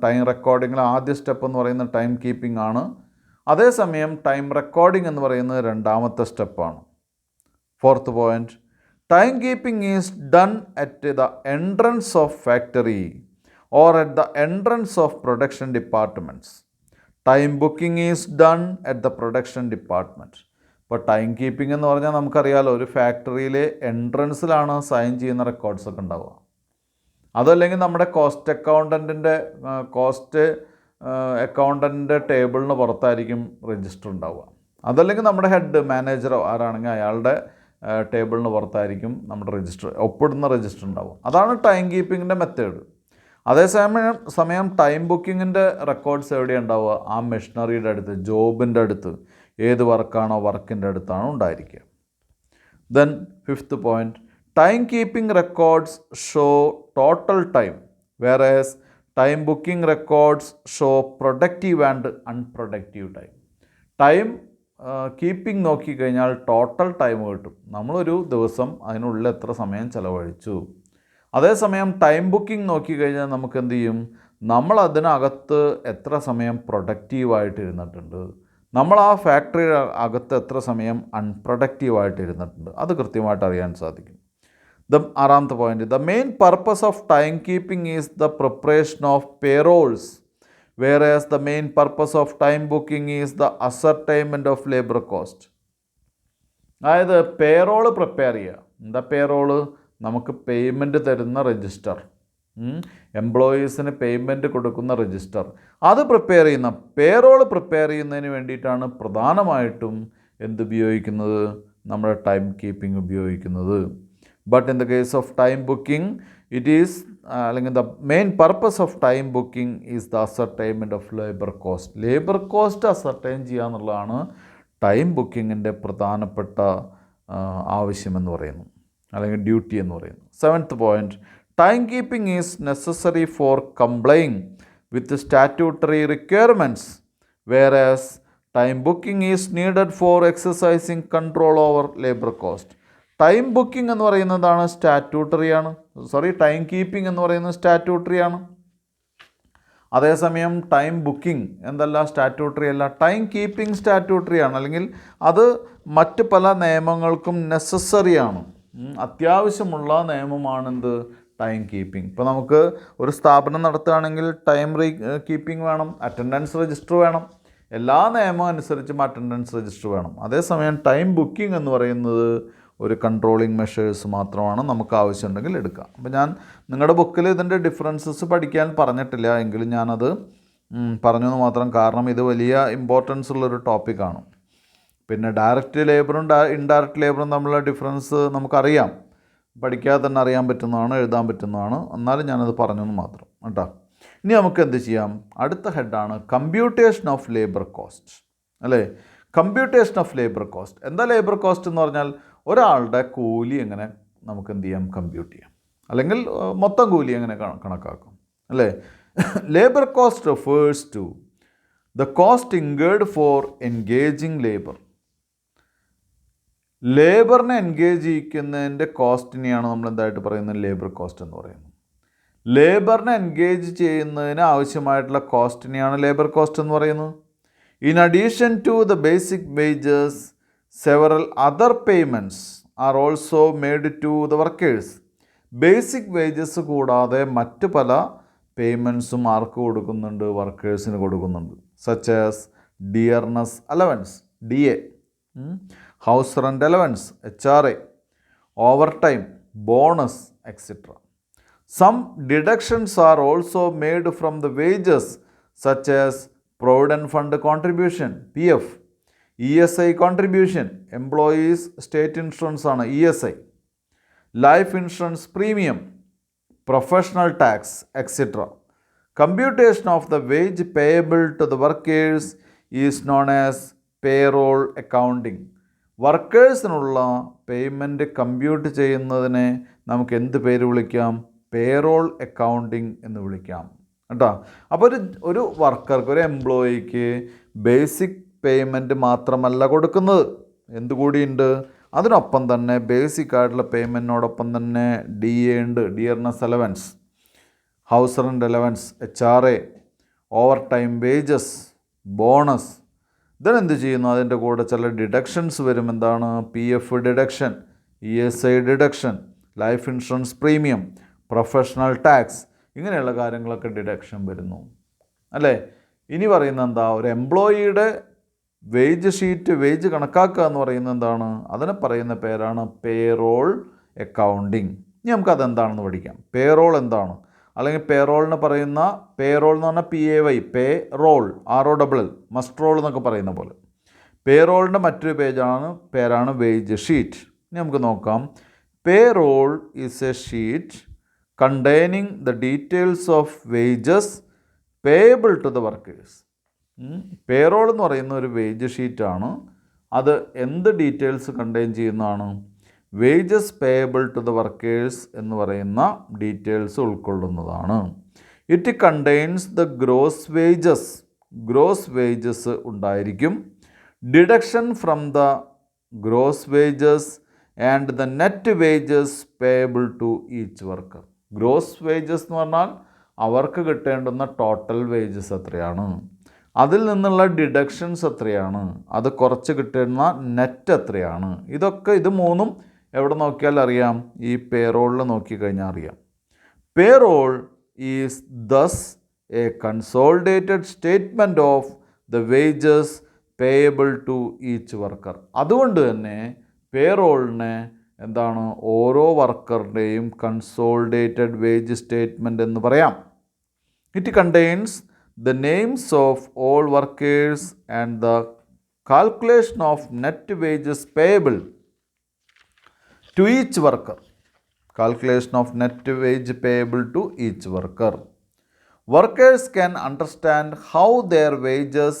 ടൈം റെക്കോർഡിങ്ങിൽ ആദ്യ സ്റ്റെപ്പ് എന്ന് പറയുന്നത് ടൈം കീപ്പിംഗ് ആണ്. അതേസമയം ടൈം റെക്കോർഡിംഗ് എന്ന് പറയുന്നത് രണ്ടാമത്തെ സ്റ്റെപ്പാണ്. 4th point, time keeping is done at the entrance of factory or at the entrance of production departments. Time booking is done at the production department. ഇപ്പോൾ time keeping എന്ന് പറഞ്ഞാൽ നമുക്കറിയാലോ, ഒരു ഫാക്ടറിയിലെ എൻട്രൻസിലാണ് സൈൻ ചെയ്യുന്ന റെക്കോർഡ്സ് ഒക്കെ ഉണ്ടാവുക. അതല്ലെങ്കിൽ നമ്മുടെ കോസ്റ്റ് അക്കൗണ്ടൻറ്റിൻ്റെ ടേബിളിന് പുറത്തായിരിക്കും രജിസ്റ്റർ ഉണ്ടാവുക. അതല്ലെങ്കിൽ നമ്മുടെ ഹെഡ് മാനേജറോ ആരാണെങ്കിൽ അയാളുടെ ടേബിളിന് പുറത്തായിരിക്കും നമ്മുടെ ഒപ്പിടുന്ന രജിസ്റ്റർ ഉണ്ടാവും. അതാണ് ടൈം കീപ്പിങ്ങിൻ്റെ മെത്തേഡ്. അതേസമയം ടൈം ബുക്കിങ്ങിൻ്റെ റെക്കോർഡ്സ് എവിടെയാണ് ഉണ്ടാവുക? ആ മെഷീനറിയുടെ അടുത്ത്, ജോബിൻ്റെ അടുത്ത്, ഏത് വർക്കാണോ വർക്കിൻ്റെ അടുത്താണോ ഉണ്ടായിരിക്കുക. Then 5th point, time keeping records show total time whereas time booking records show productive and unproductive time. Time keeping നോക്കിക്കഴിഞ്ഞാൽ ടോട്ടൽ ടൈം കിട്ടും. നമ്മളൊരു ദിവസം അതിനുള്ളിൽ എത്ര സമയം ചിലവഴിച്ചു. അതേസമയം ടൈം ബുക്കിംഗ് നോക്കിക്കഴിഞ്ഞാൽ നമുക്ക് എന്ത് ചെയ്യും? നമ്മൾ അതിനകത്ത് എത്ര സമയം പ്രൊഡക്റ്റീവായിട്ട് ഇരുന്നിട്ടുണ്ട്, നമ്മൾ ആ ഫാക്ടറിയുടെ അകത്ത് എത്ര സമയം അൺപ്രൊഡക്റ്റീവായിട്ട് ഇരുന്നിട്ടുണ്ട്, അത് കൃത്യമായിട്ട് അറിയാൻ സാധിക്കും. 6th point, the main purpose of time keeping is the preparation of payrolls whereas the main purpose of time booking is the ascertainment of labor cost. അതായത് പേറോള് പ്രിപ്പയർ ചെയ്യുക. എന്താ പേറോള്? നമുക്ക് പേയ്മെൻറ്റ് തരുന്ന രജിസ്റ്റർ, എംപ്ലോയീസിന് payment കൊടുക്കുന്ന register, അത് prepare ചെയ്യുന്ന payroll prepare ചെയ്യുന്നതിന് വേണ്ടിയിട്ടാണ് പ്രധാനമായിട്ടും ഉപയോഗിക്കുന്നത്? നമ്മുടെ ടൈം കീപ്പിംഗ് ഉപയോഗിക്കുന്നത്. But in the case of time booking it is അല്ലെങ്കിൽ the main purpose of time booking is the ascertainment of labour cost. Labour cost ascertain ചെയ്യുക എന്നുള്ളതാണ് ടൈം ബുക്കിങ്ങിൻ്റെ പ്രധാനപ്പെട്ട ആവശ്യമെന്ന് പറയുന്നു, അല്ലെങ്കിൽ ഡ്യൂട്ടി എന്ന് പറയുന്നു. 7th point, time keeping is necessary for complying with statutory requirements whereas time booking is needed for exercising control over labour cost. Time booking എന്ന് പറയുന്നതാണ് ടൈം കീപ്പിംഗ് എന്ന് പറയുന്നത് സ്റ്റാറ്റ്യൂട്ടറി ആണ്. അതേസമയം ടൈം ബുക്കിംഗ് എന്തല്ല, സ്റ്റാറ്റ്യൂട്ടറി അല്ല. ടൈം കീപ്പിംഗ് സ്റ്റാറ്റ്യൂട്ടറി ആണ്, അല്ലെങ്കിൽ അത് മറ്റ് പല നിയമങ്ങൾക്കും നെസസറിയാണ്, അത്യാവശ്യമുള്ള നിയമമാണെന്ത്? Time keeping. ഇപ്പോൾ നമുക്ക് ഒരു സ്ഥാപനം നടത്തുകയാണെങ്കിൽ ടൈം കീപ്പിംഗ് വേണം, അറ്റൻഡൻസ് രജിസ്റ്റർ വേണം, എല്ലാ നിയമം അനുസരിച്ചും അറ്റൻഡൻസ് രജിസ്റ്റർ വേണം. അതേസമയം ടൈം ബുക്കിംഗ് എന്ന് പറയുന്നത് ഒരു കൺട്രോളിങ് മെഷേഴ്സ് മാത്രമാണ്, നമുക്ക് ആവശ്യമുണ്ടെങ്കിൽ എടുക്കാം. അപ്പോൾ ഞാൻ നിങ്ങളുടെ ബുക്കിൽ ഇതിൻ്റെ ഡിഫറൻസസ് പഠിക്കാൻ പറഞ്ഞിട്ടില്ല, എങ്കിലും ഞാനത് പറഞ്ഞു എന്ന് മാത്രം. കാരണം ഇത് വലിയ ഇമ്പോർട്ടൻസ് ഉള്ളൊരു ടോപ്പിക്കാണ്. പിന്നെ ഡയറക്റ്റ് ലേബറും ഇൻഡയറക്റ്റ് ലേബറും തമ്മിലുള്ള ഡിഫറൻസ് നമുക്കറിയാം, പഠിക്കാതെ തന്നെ അറിയാൻ പറ്റുന്നതാണ്, എഴുതാൻ പറ്റുന്നതാണ്. എന്നാലും ഞാനത് പറഞ്ഞു എന്ന് മാത്രം കേട്ടോ. ഇനി നമുക്ക് എന്ത് ചെയ്യാം? അടുത്ത ഹെഡാണ് കമ്പ്യൂട്ടേഷൻ ഓഫ് ലേബർ കോസ്റ്റ്, അല്ലേ? Computation of labour cost. എന്താ ലേബർ കോസ്റ്റ് എന്ന് പറഞ്ഞാൽ ഒരാളുടെ കൂലി എങ്ങനെ നമുക്ക് എന്ത് ചെയ്യാം? കമ്പ്യൂട്ട് ചെയ്യാം, അല്ലെങ്കിൽ മൊത്തം കൂലി എങ്ങനെ കണക്കാക്കും, അല്ലേ? Labour cost refers to the cost incurred for engaging labour. ലേബറിനെ എൻഗേജ് ചെയ്യിക്കുന്നതിൻ്റെ കോസ്റ്റിനെയാണ് നമ്മൾ എന്തായിട്ട് പറയുന്നത്? ലേബർ കോസ്റ്റ് എന്ന് പറയുന്നത്. ലേബറിനെ എൻഗേജ് ചെയ്യുന്നതിന് ആവശ്യമായിട്ടുള്ള കോസ്റ്റിനെയാണ് ലേബർ കോസ്റ്റ് എന്ന് പറയുന്നത്. In addition to the basic wages several other payments are also made to the workers. Basic wages കൂടാതെ മറ്റ് പല പേയ്മെൻറ്റ്സും ആർക്ക് കൊടുക്കുന്നുണ്ട്? വർക്കേഴ്സിന് കൊടുക്കുന്നുണ്ട്. Such as dearness allowance DA, house rent allowance HRA, overtime, bonus etcetera. Some deductions are also made from the wages such as Provident Fund contribution PF, ESI contribution, Employees State Insurance ആണ് ESI, Life Insurance Premium, Professional Tax, etc. Computation of the wage payable to the workers is known as payroll accounting. വർക്കേഴ്സിനുള്ള payment compute ചെയ്യുന്നതിനെ നമുക്ക് എന്ത് പേര് വിളിക്കാം? Payroll accounting എന്ന് വിളിക്കാം കേട്ടോ. അപ്പോൾ ഒരു വർക്കർക്ക്, ഒരു എംപ്ലോയിക്ക് ബേസിക് പേയ്മെൻറ്റ് മാത്രമല്ല കൊടുക്കുന്നത്, എന്തുകൂടിയുണ്ട്? അതിനൊപ്പം തന്നെ ബേസിക് ആയിട്ടുള്ള പേയ്മെൻറ്റിനോടൊപ്പം തന്നെ DA ഉണ്ട്, dearness allowance, house rent allowance, HRA, overtime wages, bonus. ഇതിനെന്ത് ചെയ്യുന്നു? അതിൻ്റെ കൂടെ ചില ഡിഡക്ഷൻസ് വരും. എന്താണ്? PF deduction, ESI deduction, life insurance premium, professional tax, ഇങ്ങനെയുള്ള കാര്യങ്ങളൊക്കെ ഡിഡക്ഷൻ വരുന്നു അല്ലേ. ഇനി പറയുന്നത് എന്താ? ഒരു എംപ്ലോയിയുടെ വേജ് ഷീറ്റ്, വേജ് കണക്കാക്കുക എന്ന് പറയുന്നത് എന്താണ്? അതിനെ പറയുന്ന പേരാണ് പേറോൾ അക്കൗണ്ടിങ്. ഇനി നമുക്കതെന്താണെന്ന് പഠിക്കാം. പേറോൾ എന്താണ്? അല്ലെങ്കിൽ പേറോളിന് പറയുന്ന, പേറോൾ എന്ന് പറഞ്ഞാൽ PAY, പേ റോൾ, ROLL, മസ്റ്റ് റോൾ എന്നൊക്കെ പറയുന്ന പോലെ. പേറോളിൻ്റെ മറ്റൊരു പേരാണ് വേജ് ഷീറ്റ്. ഇനി നമുക്ക് നോക്കാം. Payroll is a sheet containing the details of wages payable to the workers. Payroll എന്ന് പറയുന്ന ഒരു വേജ് ഷീറ്റാണ്. അത് എന്ത് ഡീറ്റെയിൽസ് കണ്ടെയ്ൻ ചെയ്യുന്നതാണ്? Wages payable to the workers എന്ന് പറയുന്ന ഡീറ്റെയിൽസ് ഉൾക്കൊള്ളുന്നതാണ്. It contains the gross wages, gross wages ഉണ്ടായിരിക്കും, deduction from the gross wages and the net wages payable to each worker. Gross wages എന്ന് പറഞ്ഞാൽ അവർക്ക് കിട്ടേണ്ടുന്ന ടോട്ടൽ വേജസ് എത്രയാണ്, അതിൽ നിന്നുള്ള ഡിഡക്ഷൻസ് എത്രയാണ്, അത് കുറച്ച് കിട്ടുന്ന നെറ്റ് എത്രയാണ്. ഇത് മൂന്നും എവിടെ നോക്കിയാൽ അറിയാം? ഈ പേറോളിൽ നോക്കിക്കഴിഞ്ഞാൽ അറിയാം. Payroll is thus a consolidated statement of the wages payable to each worker. അതുകൊണ്ട് തന്നെ പേറോളിനെ എന്താണ്? ഓരോ വർക്കറുടെയും കൺസോളിഡേറ്റഡ് വേജ് സ്റ്റേറ്റ്മെൻറ്റ് എന്ന് പറയാം. It contains the names of all workers and the calculation of net wages payable to each worker. Calculation of net wage payable to each worker. Workers can understand how their wages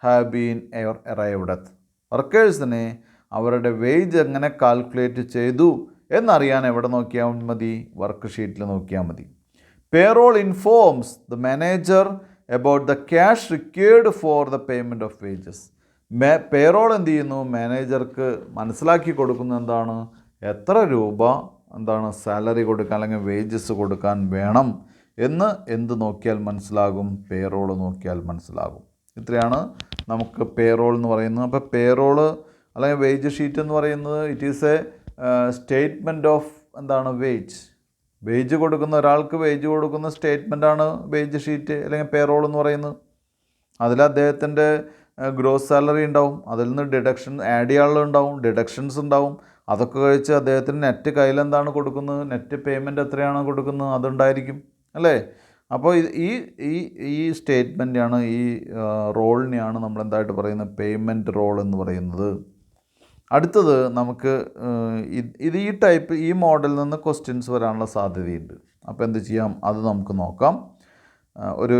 have been arrived at. വർക്കേഴ്സിനെ അവരുടെ wage എങ്ങനെ calculate ചെയ്തു എന്നറിയാൻ എവിടെ നോക്കിയാൽ മതി? Work ഷീറ്റിൽ നോക്കിയാൽ മതി. Payroll informs the manager about the cash required for the payment of wages. Payroll എന്ത് ചെയ്യുന്നു? മാനേജർക്ക് മനസ്സിലാക്കി കൊടുക്കുന്നത് എന്താണ്? എത്ര രൂപ എന്താണ് സാലറി കൊടുക്കാൻ അല്ലെങ്കിൽ വേജസ് കൊടുക്കാൻ വേണം എന്ന് എന്ത് നോക്കിയാൽ മനസ്സിലാകും? പേറോൾ നോക്കിയാൽ മനസ്സിലാകും. ഇത്രയാണ് നമുക്ക് പേറോൾ എന്ന് പറയുന്നത്. അപ്പോൾ പേറോൾ അല്ലെങ്കിൽ വേജ് ഷീറ്റ് എന്ന് പറയുന്നത് it is A statement of എന്താണ്? വേജ് കൊടുക്കുന്ന ഒരാൾക്ക് വേജ് കൊടുക്കുന്ന സ്റ്റേറ്റ്മെൻറ്റാണ് വേജ് ഷീറ്റ് അല്ലെങ്കിൽ പേറോൾ എന്ന് പറയുന്നത്. അതിൽ അദ്ദേഹത്തിൻ്റെ ഗ്രോസ് സാലറി ഉണ്ടാവും, അതിൽ നിന്ന് ഡിഡക്ഷൻ ആഡ് ചെയ്യാനുള്ളതുണ്ടാവും, ഡിഡക്ഷൻസ് ഉണ്ടാവും. അതൊക്കെ കഴിച്ച് അദ്ദേഹത്തിന് നെറ്റ് കയ്യിലെന്താണ് കൊടുക്കുന്നത്? നെറ്റ് പേയ്മെൻറ്റ് എത്രയാണ് കൊടുക്കുന്നത്? അതുണ്ടായിരിക്കും അല്ലേ. അപ്പോൾ ഈ സ്റ്റേറ്റ്മെൻറ്റാണ്, ഈ റോളിനെയാണ് നമ്മൾ എന്തായിട്ട് പറയുന്നത്? പേയ്മെൻറ്റ് റോൾ എന്ന് പറയുന്നത്. അടുത്തത് നമുക്ക് ഈ മോഡലിൽ നിന്ന് ക്വസ്റ്റ്യൻസ് വരാനുള്ള സാധ്യതയുണ്ട്. അപ്പോൾ എന്ത് ചെയ്യാം? അത് നമുക്ക് നോക്കാം. ഒരു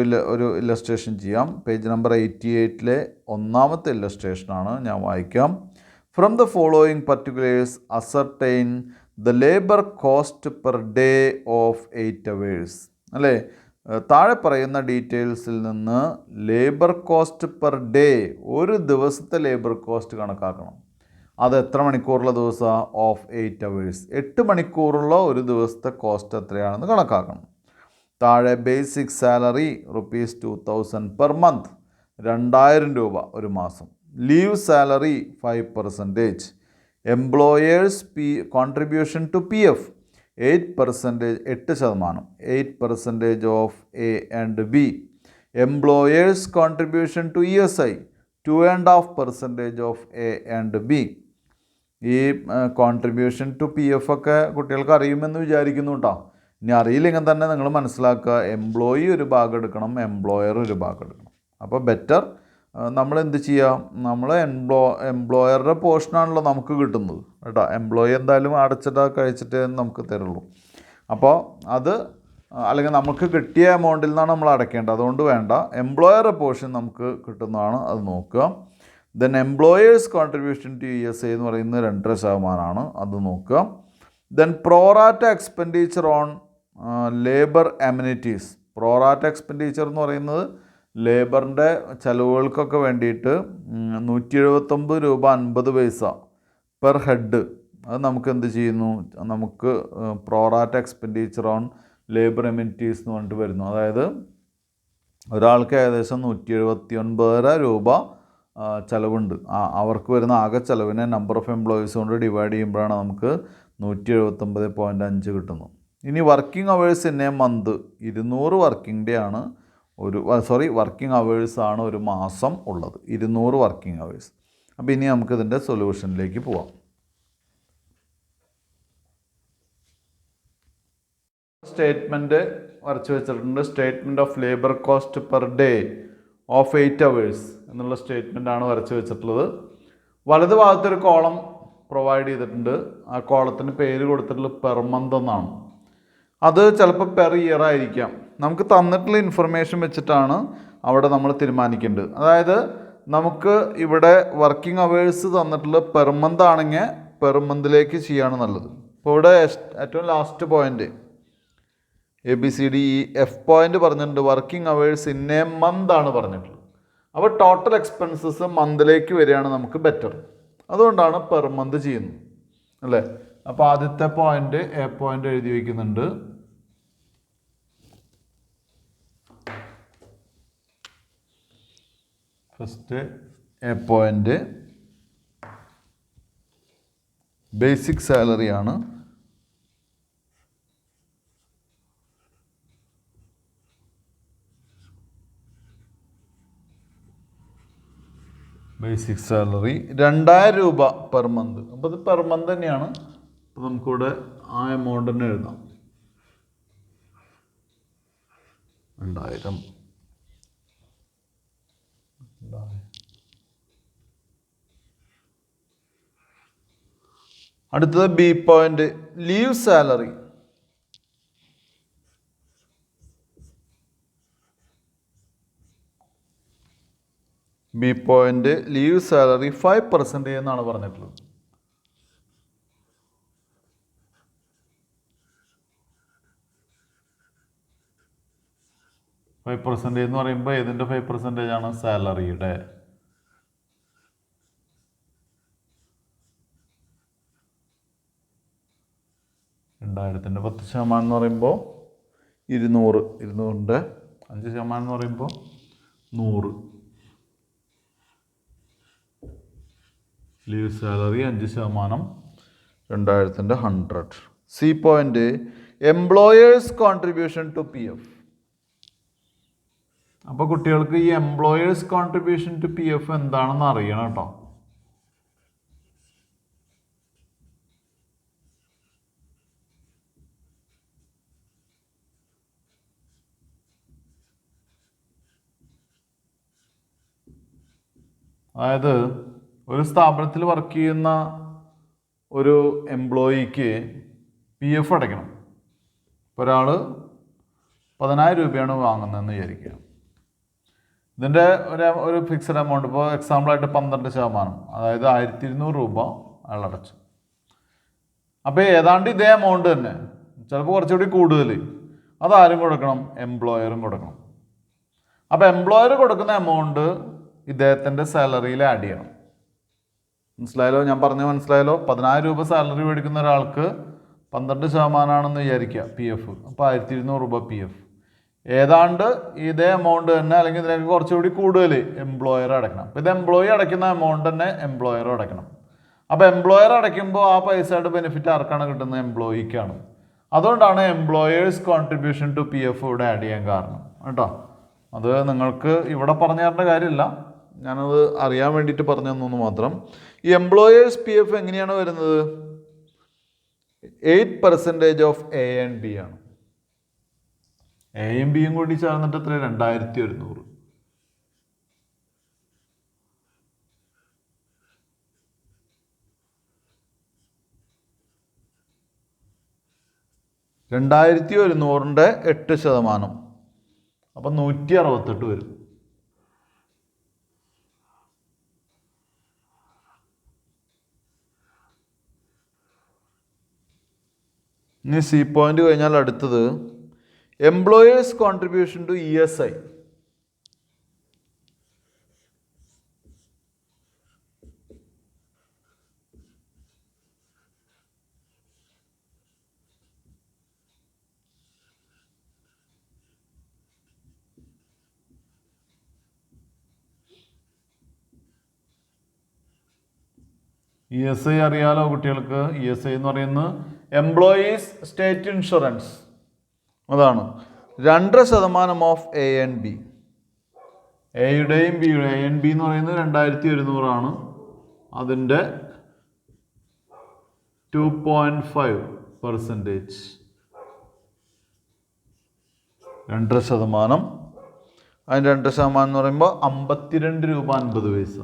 ഇല്ലസ്ട്രേഷൻ ചെയ്യാം. പേജ് നമ്പർ 88 ഒന്നാമത്തെ ഇല്ലസ്ട്രേഷനാണ്, ഞാൻ വായിക്കാം. From the following particulars ascertain the labor cost per day of 8 hours. അല്ലേ, താഴെ പറയുന്ന ഡീറ്റെയിൽസിൽ നിന്ന് ലേബർ കോസ്റ്റ് പെർ ഡേ, ഒരു ദിവസത്തെ ലേബർ കോസ്റ്റ് കണക്കാക്കണം. അത് എത്ര മണിക്കൂറുള്ള ദിവസമാണ്? ഓഫ് 8 hours, 8 മണിക്കൂറുള്ള ഒരു ദിവസത്തെ കോസ്റ്റ് എത്രയാണെന്ന് കണക്കാക്കണം. താഴെ ബേസിക് സാലറി ₹2000 പെർ മന്ത്, 2000 രൂപ ഒരു മാസം. Leave salary 5%, employers contribution to PF 8%, 8%, 8% of A and B. Employers contribution to ESI 2.5% of A and B. ഈ കോൺട്രിബ്യൂഷൻ ടു PF ഒക്കെ കുട്ടികൾക്ക് അറിയുമെന്ന് വിചാരിക്കുന്നു കേട്ടോ. ഇനി അറിയില്ലെങ്കിൽ തന്നെ നിങ്ങൾ മനസ്സിലാക്കുക, എംപ്ലോയി ഒരു ഭാഗം എടുക്കണം, എംപ്ലോയർ ഒരു ഭാഗം എടുക്കണം. അപ്പോൾ ബെറ്റർ നമ്മൾ എന്ത് ചെയ്യുക, നമ്മൾ എംപ്ലോയറുടെ പോർഷനാണല്ലോ നമുക്ക് കിട്ടുന്നത് കേട്ടോ. എംപ്ലോയി എന്തായാലും അടച്ചിട്ട് കഴിച്ചിട്ടേ നമുക്ക് തരുള്ളൂ. അപ്പോൾ അത് അല്ലെങ്കിൽ നമുക്ക് കിട്ടിയ എമൗണ്ടിൽ നിന്നാണ് നമ്മൾ അടയ്ക്കേണ്ടത്. അതുകൊണ്ട് വേണ്ട, എംപ്ലോയറുടെ പോർഷൻ നമുക്ക് കിട്ടുന്നതാണ്, അത് നോക്കുക. Then employers contribution to ESI എന്ന് പറയുന്നത് 2.5%, അത് നോക്കുക. Then pro rata expenditure on labour amenities. Pro rata expenditure എന്ന് പറയുന്നത് ലേബറിൻ്റെ ചിലവുകൾക്കൊക്കെ വേണ്ടിയിട്ട് 179 രൂപ 50 പൈസ പെർ ഹെഡ്. അത് നമുക്ക് എന്ത് ചെയ്യുന്നു, നമുക്ക് pro rata expenditure on labour amenities എന്ന് പറഞ്ഞിട്ട് വരുന്നു. അതായത് ഒരാൾക്ക് ഏകദേശം 179 രൂപ ചിലവുണ്ട്. അവർക്ക് വരുന്ന ആകെ ചിലവിനെ നമ്പർ ഓഫ് എംപ്ലോയീസ് കൊണ്ട് ഡിവൈഡ് ചെയ്യുമ്പോഴാണ് നമുക്ക് 179.5 കിട്ടുന്നത്. ഇനി working hours in A month 200 working day ആണ് വർക്കിംഗ് അവേഴ്സാണ് ഒരു മാസം ഉള്ളത്, 200 വർക്കിംഗ് അവേഴ്സ്. അപ്പോൾ ഇനി നമുക്കിതിൻ്റെ സൊല്യൂഷനിലേക്ക് പോവാം. സ്റ്റേറ്റ്മെൻറ്റ് വരച്ച് വെച്ചിട്ടുണ്ട്. Statement of labour cost per day of 8 hours എന്നുള്ള സ്റ്റേറ്റ്മെൻറ്റാണ് വരച്ച് വെച്ചിട്ടുള്ളത്. വലത് ഭാഗത്തൊരു കോളം പ്രൊവൈഡ് ചെയ്തിട്ടുണ്ട്. ആ കോളത്തിന് പേര് കൊടുത്തിട്ടുള്ളത് പെർ മന്ത് എന്നാണ്. അത് ചിലപ്പോൾ പെർ ഇയർ ആയിരിക്കാം. നമുക്ക് തന്നിട്ടുള്ള ഇൻഫർമേഷൻ വെച്ചിട്ടാണ് അവിടെ നമ്മൾ തീരുമാനിക്കേണ്ടത്. അതായത് നമുക്ക് ഇവിടെ വർക്കിംഗ് അവേഴ്സ് തന്നിട്ടുള്ള പെർ മന്ത് ആണെങ്കിൽ പെർ മന്തിലേക്ക് ചെയ്യാണ് നല്ലത്. ഇപ്പോൾ ഇവിടെ ഏറ്റവും ലാസ്റ്റ് പോയിന്റ് ABCDEF പോയിന്റ് പറഞ്ഞിട്ടുണ്ട്, working hours in A month ആണ് പറഞ്ഞിട്ടുള്ളത്. അപ്പോൾ ടോട്ടൽ എക്സ്പെൻസസ് മന്തിലേക്ക് വരികയാണ് നമുക്ക് ബെറ്റർ. അതുകൊണ്ടാണ് പെർ മന്ത് ചെയ്യുന്നത് അല്ലേ. അപ്പോൾ ആദ്യത്തെ പോയിന്റ് A പോയിന്റ് എഴുതി വയ്ക്കുന്നുണ്ട്. First A point basic salary ആണ്. ബേസിക് സാലറി 2000 രൂപ പെർ മന്ത്. അപ്പോൾ ഇത് പെർ മന്ത് തന്നെയാണ്. അപ്പോൾ നമുക്കിവിടെ ആ എമൗണ്ട് തന്നെ എഴുതാം, 2000. അടുത്തത് B point leave salary. B point leave salary 5% എന്നാണ് പറഞ്ഞിട്ടുള്ളത്. %5 എന്ന് പറയുമ്പോൾ ഏതിൻ്റെ 5% ആണ്? സാലറിയുടെ. രണ്ടായിരത്തിൻ്റെ 10% എന്ന് പറയുമ്പോൾ 200, 200ൻ്റെ 5% എന്ന് പറയുമ്പോൾ 100. ലീവ് സാലറി 5%, 2000ൻ്റെ 100. C point employers contribution to PF. അപ്പോൾ കുട്ടികൾക്ക് ഈ എംപ്ലോയേഴ്സ് കോൺട്രിബ്യൂഷൻ ടു PF എന്താണെന്ന് അറിയണം കേട്ടോ. അതായത് ഒരു സ്ഥാപനത്തിൽ വർക്ക് ചെയ്യുന്ന ഒരു എംപ്ലോയിക്ക് PF അടയ്ക്കണം. ഇപ്പോൾ ഒരാൾ 10,000 രൂപയാണ് വാങ്ങുന്നതെന്ന് വിചാരിക്കുക. ഇതിൻ്റെ ഒരു ഫിക്സഡ് എമൗണ്ട്, ഇപ്പോൾ എക്സാമ്പിളായിട്ട് 12%, അതായത് 1200 രൂപ അയാൾ അടച്ചു. അപ്പോൾ ഏതാണ്ട് ഇതേ എമൗണ്ട് തന്നെ, ചിലപ്പോൾ കുറച്ചുകൂടി കൂടുതൽ, അതാരും കൊടുക്കണം? എംപ്ലോയറും കൊടുക്കണം. അപ്പോൾ എംപ്ലോയർ കൊടുക്കുന്ന എമൗണ്ട് ഇദ്ദേഹത്തിൻ്റെ സാലറിയിൽ ആഡ് ചെയ്യണം. മനസ്സിലായല്ലോ? ഞാൻ പറഞ്ഞത് മനസ്സിലായല്ലോ? 10,000 രൂപ സാലറി മേടിക്കുന്ന ഒരാൾക്ക് 12% വിചാരിക്കുക PF. അപ്പോൾ 1200 രൂപ PF. ഏതാണ്ട് ഇതേ എമൗണ്ട് തന്നെ അല്ലെങ്കിൽ ഇതിനൊക്കെ കുറച്ചുകൂടി കൂടുതൽ എംപ്ലോയർ അടയ്ക്കണം. അപ്പോൾ ഇത് എംപ്ലോയി അടയ്ക്കുന്ന എമൗണ്ട് തന്നെ എംപ്ലോയർ അടയ്ക്കണം. അപ്പോൾ എംപ്ലോയർ അടയ്ക്കുമ്പോൾ ആ പൈസയുടെ ബെനിഫിറ്റ് ആർക്കാണ് കിട്ടുന്നത്? എംപ്ലോയിക്കാണ്. അതുകൊണ്ടാണ് എംപ്ലോയേഴ്സ് കോൺട്രിബ്യൂഷൻ ടു PF ഇവിടെ ആഡ് ചെയ്യാൻ കാരണം കേട്ടോ. അത് നിങ്ങൾക്ക് ഇവിടെ പറഞ്ഞു തരേണ്ട കാര്യമില്ല, ഞാനത് അറിയാൻ വേണ്ടിയിട്ട് പറഞ്ഞു തന്നു മാത്രം. ഈ എംപ്ലോയേഴ്സ് PF എങ്ങനെയാണ് വരുന്നത്? 8% ഓഫ് A and B ആണ്. എയും ബിയും കൂടി ചേർന്നിട്ട് എത്ര? 2100. $2100 8%. അപ്പം 168 വരും. ഇനി C പോയിന്റ് കഴിഞ്ഞാൽ അടുത്തത് employers contribution to ESI. ESI അറിയാലോ കുട്ടികൾക്ക്. ESI എന്ന് പറയുന്നത് എംപ്ലോയീസ് സ്റ്റേറ്റ് ഇൻഷുറൻസ്. അതാണ് 2% ഓഫ് A and B. എയുടെയും ബിയുടെ A and B എന്ന് പറയുന്നത് 2100 അതിൻ്റെ 2.5%. 2%. അതിന് 2% എന്ന് പറയുമ്പോൾ 52 രൂപ 50 പൈസ.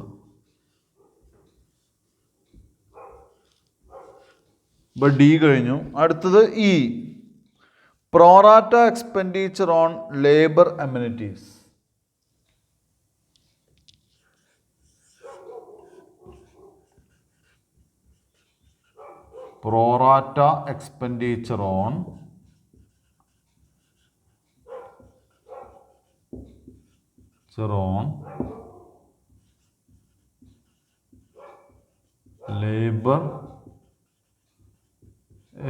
ഇപ്പോൾ ഡി കഴിഞ്ഞു. അടുത്തത് E, pro rata expenditure on labour amenities. Pro rata expenditure on labour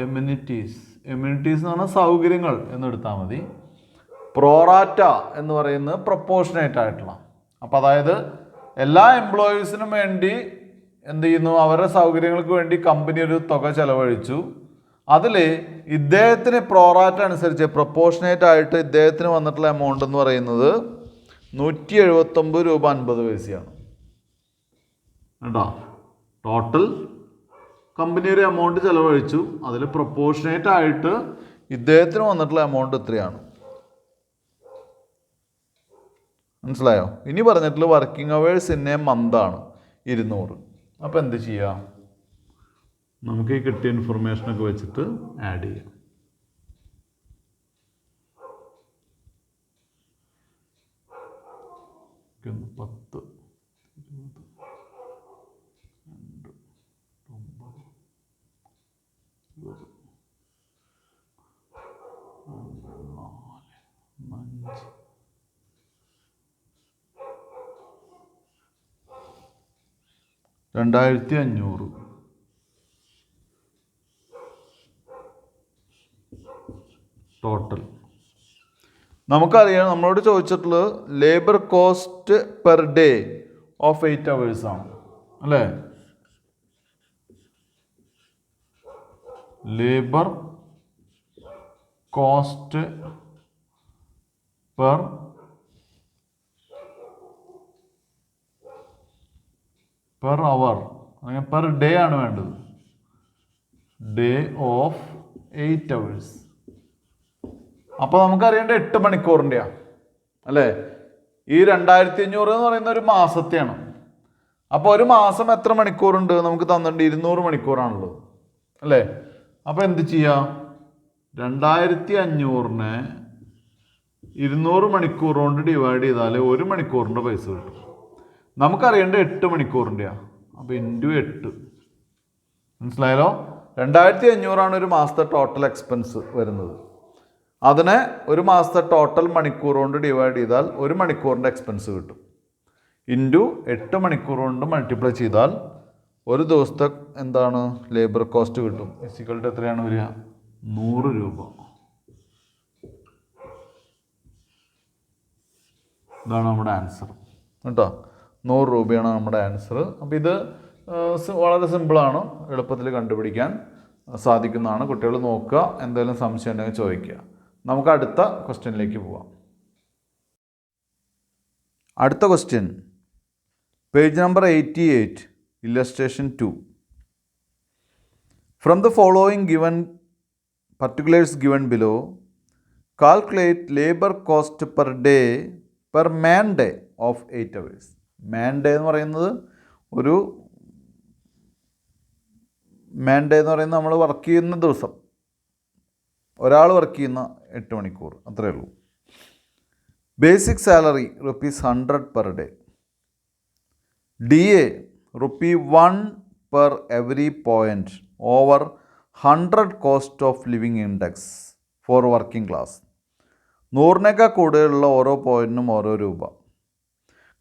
immunities. Immunities എന്ന് പറഞ്ഞാൽ സൗകര്യങ്ങൾ എന്നെടുത്താൽ മതി. പ്രോറാറ്റ എന്ന് പറയുന്നത് പ്രൊപ്പോർഷനേറ്റ് ആയിട്ടുള്ള. അപ്പോൾ അതായത് എല്ലാ എംപ്ലോയീസിനും വേണ്ടി എന്ത് ചെയ്യുന്നു? അവരുടെ സൗകര്യങ്ങൾക്ക് വേണ്ടി കമ്പനി ഒരു തുക ചെലവഴിച്ചു. അതിൽ ഇദ്ദേഹത്തിന് പ്രോറാറ്റ അനുസരിച്ച് പ്രൊപ്പോർഷനേറ്റ് ആയിട്ട് ഇദ്ദേഹത്തിന് വന്നിട്ടുള്ള എമൗണ്ട് എന്ന് പറയുന്നത് 179 രൂപ 50 പൈസയാണ് കേട്ടോ. ടോട്ടൽ കമ്പനി ഒരു എമൗണ്ട് ചെലവഴിച്ചു, അതിൽ പ്രൊപ്പോർഷനേറ്റ് ആയിട്ട് ഇദ്ദേഹത്തിന് വന്നിട്ടുള്ള എമൗണ്ട് എത്രയാണ്? മനസ്സിലായോ? ഇനി പറഞ്ഞിട്ടുള്ള വർക്കിംഗ് അവേഴ്സ് ഇൻ എ മന്താണ് 200. അപ്പോൾ എന്ത് ചെയ്യാം? നമുക്ക് ഈ കിട്ടിയ ഇൻഫർമേഷനൊക്കെ വെച്ചിട്ട് ആഡ് ചെയ്യാം. ഒന്ന് 10, 20, 2, 2500 ടോട്ടൽ. നമുക്കറിയാം, നമ്മളോട് ചോദിച്ചിട്ടുള്ളത് labour cost per day of 8 hours ആണ് അല്ലേ? ലേബർ കോസ്റ്റ് പെർ അവർ, അങ്ങനെ പെർ ഡേ ആണ് വേണ്ടത്. Day of 8 hours. അപ്പോൾ നമുക്കറിയേണ്ട 8 മണിക്കൂറിൻ്റെയാണ് അല്ലേ? ഈ 2500 എന്ന് പറയുന്ന ഒരു മാസത്തെയാണ്. അപ്പോൾ ഒരു മാസം എത്ര മണിക്കൂറുണ്ട്? നമുക്ക് തന്നിട്ടുണ്ട് 200 മണിക്കൂറാണുള്ളത് അല്ലേ? അപ്പോൾ എന്ത് ചെയ്യാം? 2500നെ 200 മണിക്കൂർ കൊണ്ട് ഡിവൈഡ് ചെയ്താൽ 1 മണിക്കൂറിൻ്റെ പൈസ കിട്ടും. നമുക്കറിയേണ്ട 8 മണിക്കൂറിൻ്റെയാണ്. അപ്പോൾ ഇൻറ്റു 8. മനസ്സിലായല്ലോ? 2500 ഒരു മാസത്തെ ടോട്ടൽ എക്സ്പെൻസ് വരുന്നത്. അതിനെ ഒരു മാസത്തെ ടോട്ടൽ മണിക്കൂർ കൊണ്ട് ഡിവൈഡ് ചെയ്താൽ 1 മണിക്കൂറിൻ്റെ എക്സ്പെൻസ് കിട്ടും. ഇൻറ്റു 8 മണിക്കൂർ കൊണ്ട് മൾട്ടിപ്ലൈ ചെയ്താൽ ഒരു ദിവസത്തെ എന്താണ് ലേബർ കോസ്റ്റ് കിട്ടും. ഫിസിക്കൽട്ട് എത്രയാണ് വരിക? 100 രൂപ. ഇതാണ് നമ്മുടെ ആൻസർ കേട്ടോ. 100 രൂപയാണ് നമ്മുടെ ആൻസർ. അപ്പോൾ ഇത് വളരെ സിമ്പിളാണ്, എളുപ്പത്തിൽ കണ്ടുപിടിക്കാൻ സാധിക്കുന്നതാണ്. കുട്ടികൾ നോക്കുക, എന്തെങ്കിലും സംശയം ഉണ്ടെങ്കിൽ ചോദിക്കുക. നമുക്ക് അടുത്ത ക്വസ്റ്റ്യനിലേക്ക് പോവാം. അടുത്ത question, page number 88, illustration 2. From the following particulars given below, calculate labor cost per day per man day of 8 hours. Man day എന്ന് പറയുന്നത് നമ്മൾ വർക്ക് ചെയ്യുന്ന ദിവസം, ഒരാൾ വർക്ക് ചെയ്യുന്ന 8 മണിക്കൂർ, അത്രയേ ഉള്ളൂ. Basic salary ₹100 per day. DA ₹1 per every point over 100 cost of living index for working class. 100-നേക്കാൾ കൂടുതലുള്ള ഓരോ പോയിൻറ്റിനും ₹1.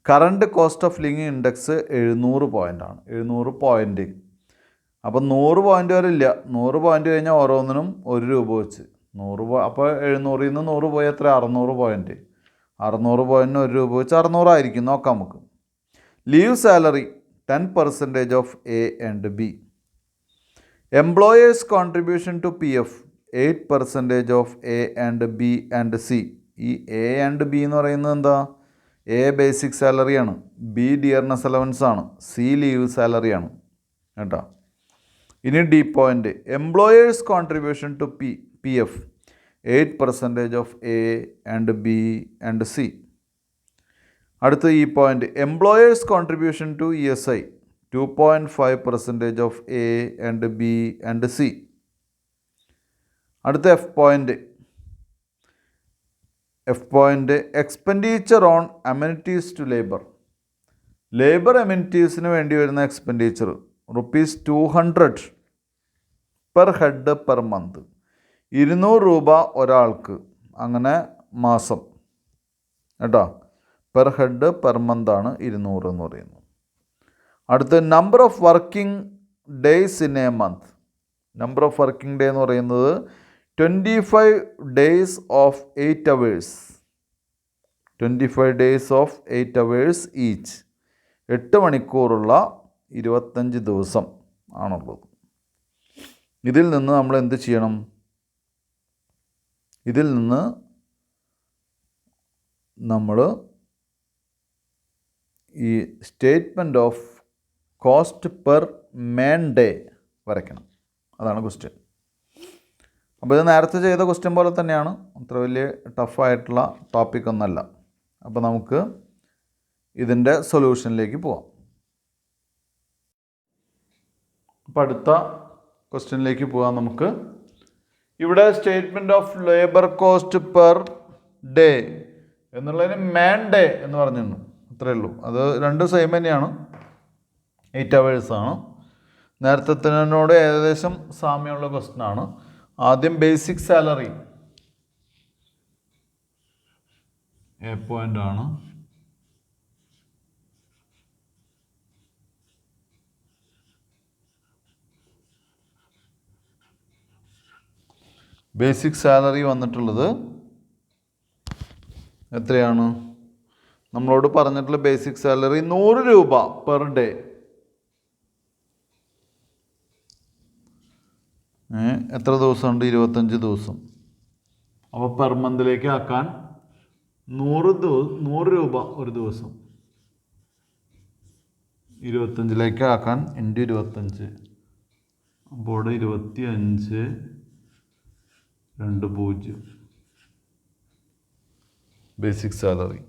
Current cost of living index 700 പോയിൻ്റാണ്. 700 പോയിൻ്റ്. അപ്പം 100 പോയിൻ്റ് വരെ ഇല്ല. 100 പോയിൻ്റ് കഴിഞ്ഞാൽ ഓരോന്നിനും ₹1 വെച്ച്. 100 അപ്പോൾ 700-ൽ നിന്ന് 100 പോയി എത്ര? 600 പോയിൻ്റ്. 600 പോയിൻറ്റിന് ₹1 വെച്ച് 600 ആയിരിക്കും. നോക്കാം നമുക്ക്. Leave salary 10% of A and B. Employers contribution to PF 8% of A and B and C. ഈ A and B എന്ന് പറയുന്നത് എന്താ? A ബേസിക് സാലറിയാണ്, B ഡിയർനെസ് അലവൻസ് ആണ്, C ലീവ് സാലറിയാണ് കേട്ടോ. ഇനി D point, employers contribution to PF 8% of A and B and C. അടുത്ത ഈ point, employers contribution to ESI 2.5% of A and B and C. അടുത്ത F point, expenditure on amenities to labour അമ്യൂണിറ്റീസിന് വേണ്ടി വരുന്ന expenditure ₹200 per head per month. ₹200 ഒരാൾക്ക്, അങ്ങനെ മാസം കേട്ടോ. പെർ ഹെഡ് പെർ മന്താണ് 200 എന്ന് പറയുന്നത്. അടുത്ത number of working days in A month. Number of working day എന്ന് പറയുന്നത് 25 days of 8 hours. 25 days of 8 hours each. 8 മണിക്കൂറുള്ള 25 ദിവസം ആണുള്ളത്. ഇതിൽ നിന്ന് നമ്മൾ എന്ത് ചെയ്യണം? ഇതിൽ നിന്ന് നമ്മൾ ഈ statement of cost per man day വരയ്ക്കണം. അതാണ് ക്വസ്റ്റ്യൻ. അപ്പോൾ ഇത് നേരത്തെ ചെയ്ത ക്വസ്റ്റ്യൻ പോലെ തന്നെയാണ്, അത്ര വലിയ ടഫായിട്ടുള്ള ടോപ്പിക്കൊന്നല്ല. അപ്പോൾ നമുക്ക് ഇതിൻ്റെ സൊല്യൂഷനിലേക്ക് പോവാം. അപ്പോൾ അടുത്ത ക്വസ്റ്റ്യനിലേക്ക് പോകാം നമുക്ക്. ഇവിടെ statement of labour cost per day എന്നുള്ളതിന് മാൻ ഡേ എന്ന് പറഞ്ഞിരുന്നു, അത്രയേ ഉള്ളൂ. അത് രണ്ട് സെയിം തന്നെയാണ്, 8 hours ആണ്. നേരത്തേനോട് ഏകദേശം സാമ്യമുള്ള ക്വസ്റ്റ്യൻ ആണ്. ആദ്യം ബേസിക് സാലറി A പോയിൻ്റ് ആണ്. ബേസിക് സാലറി വന്നിട്ടുള്ളത് എത്രയാണ്? നമ്മളോട് പറഞ്ഞിട്ടുള്ള ബേസിക് സാലറി ₹100 പെർ ഡേ. എത്ര ദിവസമുണ്ട്? 25 ദിവസം. അപ്പോൾ പെർ മന്തിലേക്ക് ആക്കാൻ ₹100 ഒരു ദിവസം, 25 ആക്കാൻ × 25, അപ്പോൾ 25,2,0 ബേസിക് സാലറി.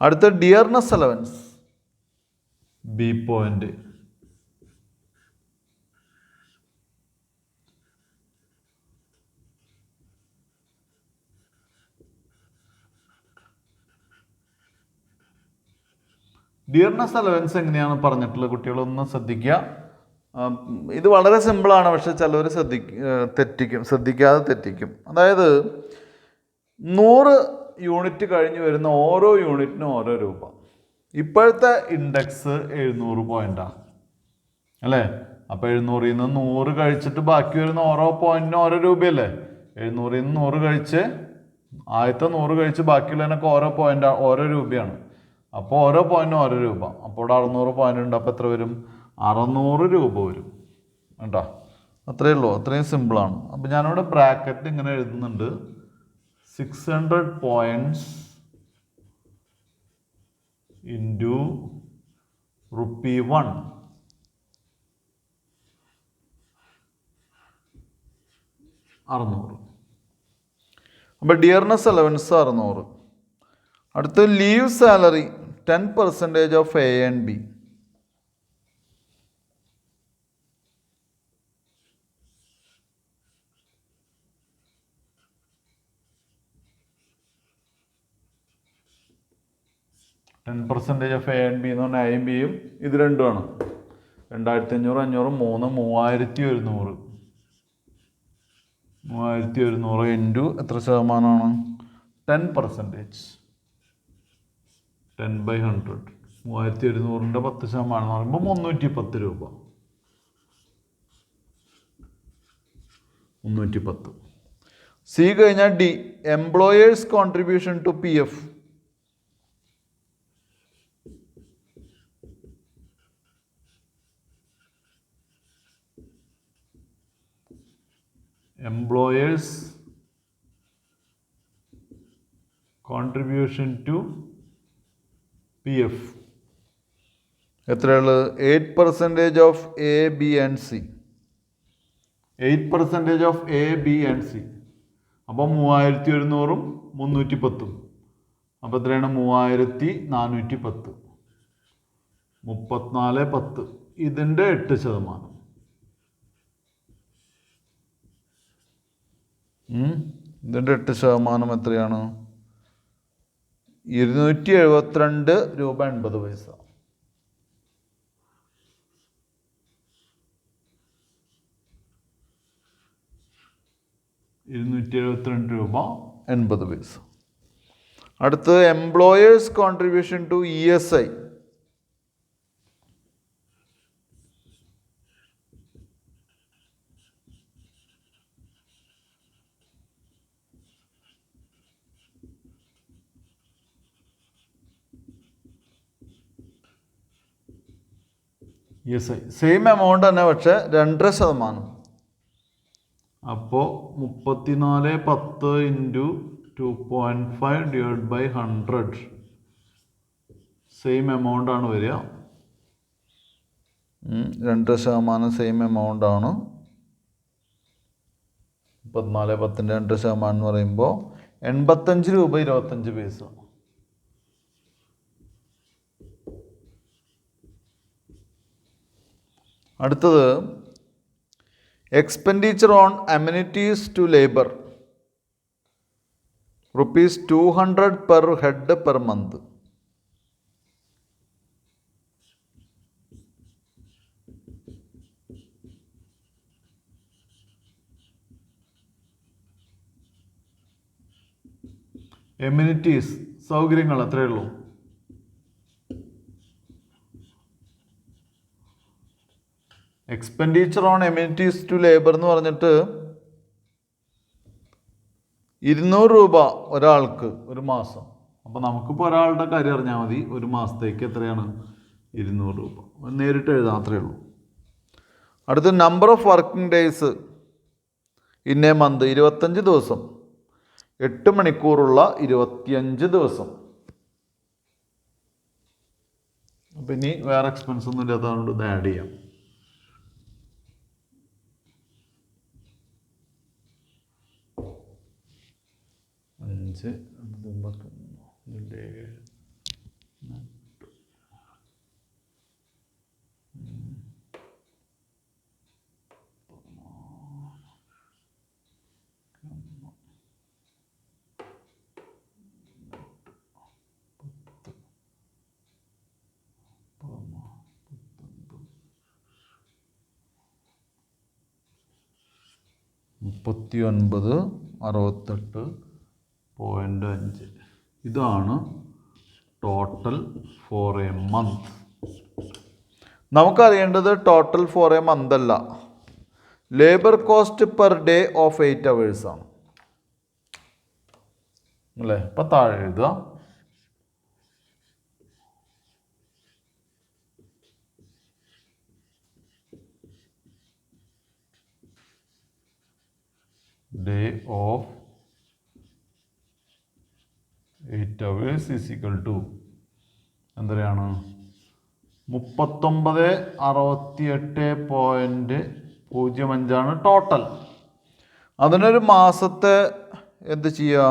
അടുത്ത dearness allowance B point. Dearness allowance എങ്ങനെയാണ് പറഞ്ഞിട്ടുള്ളത്? കുട്ടികളൊന്ന് ശ്രദ്ധിക്കുക. ഇത് വളരെ സിമ്പിളാണ്, പക്ഷെ ചിലവർ ശ്രദ്ധിക്കാതെ തെറ്റിക്കും. അതായത് 100 യൂണിറ്റ് കഴിഞ്ഞ് വരുന്ന ഓരോ യൂണിറ്റിനും ₹1. ഇപ്പോഴത്തെ ഇൻഡെക്സ് 700 പോയിൻ്റാണ് അല്ലേ? അപ്പോൾ 700-ൽ നിന്ന് 100 കഴിച്ചിട്ട് ബാക്കി വരുന്ന ഓരോ പോയിൻറ്റിനും ₹1 700-ൽ നിന്ന് 100 കഴിച്ച് ആദ്യത്തെ 100 കഴിച്ച് ബാക്കിയുള്ളതിനൊക്കെ ഓരോ പോയിൻ്റ് ₹1. അപ്പോൾ ഓരോ പോയിൻറ്റിനും ₹1. അപ്പോൾ ഇവിടെ 600 പോയിൻ്റ് ഉണ്ട്. അപ്പോൾ എത്ര വരും? 600 രൂപ വരും കേട്ടോ. അത്രയേ ഉള്ളൂ, അത്രയും സിമ്പിളാണ്. അപ്പോൾ ഞാനിവിടെ ബ്രാക്കറ്റ് ഇങ്ങനെ എഴുതുന്നുണ്ട്, 600 points ഇൻറ്റു ₹1 600. അപ്പോൾ ഡിയർനെസ് അലവൻസ് 600. അടുത്ത് leave salary 10% of A and B. %% Of A and B എന്ന് പറഞ്ഞാൽ എയും ബിയും ഇത് രണ്ടുമാണ്. 2500, 500, 3100. 3100 ഇൻറ്റു എത്ര ശതമാനമാണ്? 10%. 10/100. 3100ൻ്റെ 10% എന്ന് പറയുമ്പോൾ 310 രൂപ. 310. സി കഴിഞ്ഞാൽ D, employers contribution to PF. Employers contribution to PF എത്രയുള്ളത്? 8% of A, B and C. 8% of A, B and C. അപ്പോൾ 3100ഉം 310ഉം അപ്പോൾ എത്രയാണ്? 3410. 3410 ഇതിൻ്റെ 8%. ഇതിൻ്റെ 8% എത്രയാണ്? 272 രൂപ 80 പൈസ. 272 രൂപ 80 പൈസ. അടുത്ത് employers contribution to ESI. ESI same amount തന്നെ, പക്ഷെ 2.5%. അപ്പോൾ 3410 into 2.5 divide by 100 same amount ആണ് വരിക. 2% സെയിം എമൗണ്ട് ആണ്. 3410ൻ്റെ 2% എന്ന് പറയുമ്പോൾ 85 രൂപ 25 പൈസ. അടുത്തത് expenditure on amenities to labour ₹200 per head per month. Amenities സൗകര്യങ്ങൾ അത്രയേ ഉള്ളൂ. Expenditure on amenities to labour എന്ന് പറഞ്ഞിട്ട് 200 രൂപ ഒരാൾക്ക് ഒരു മാസം. അപ്പോൾ നമുക്കിപ്പോൾ ഒരാളുടെ കാര്യം അറിഞ്ഞാൽ മതി. ഒരു മാസത്തേക്ക് എത്രയാണ്? 200 രൂപ. നേരിട്ട് എഴുതാം, അത്രയേ ഉള്ളൂ. അടുത്ത number of working days in A month 25 ദിവസം. 8 മണിക്കൂറുള്ള 25 ദിവസം. അപ്പം ഇനി വേറെ എക്സ്പെൻസ് ഒന്നും ഇല്ലാത്തതുകൊണ്ട് ഇത് ആഡ് ചെയ്യാം. അഞ്ച് 3968.5. ഇതാണ് ടോട്ടൽ ഫോർ എ മന്ത്. നമുക്കറിയേണ്ടത് ടോട്ടൽ ഫോർ എ മന്ത് അല്ല, labour cost per day of 8 hours ആണ് അല്ലേ. അപ്പം താഴെ എഴുതുക. Day of 8 hours is equal to എന്തരയാണ് 3968.05 ടോട്ടൽ. അതിനൊരു മാസത്തെ എന്ത് ചെയ്യുക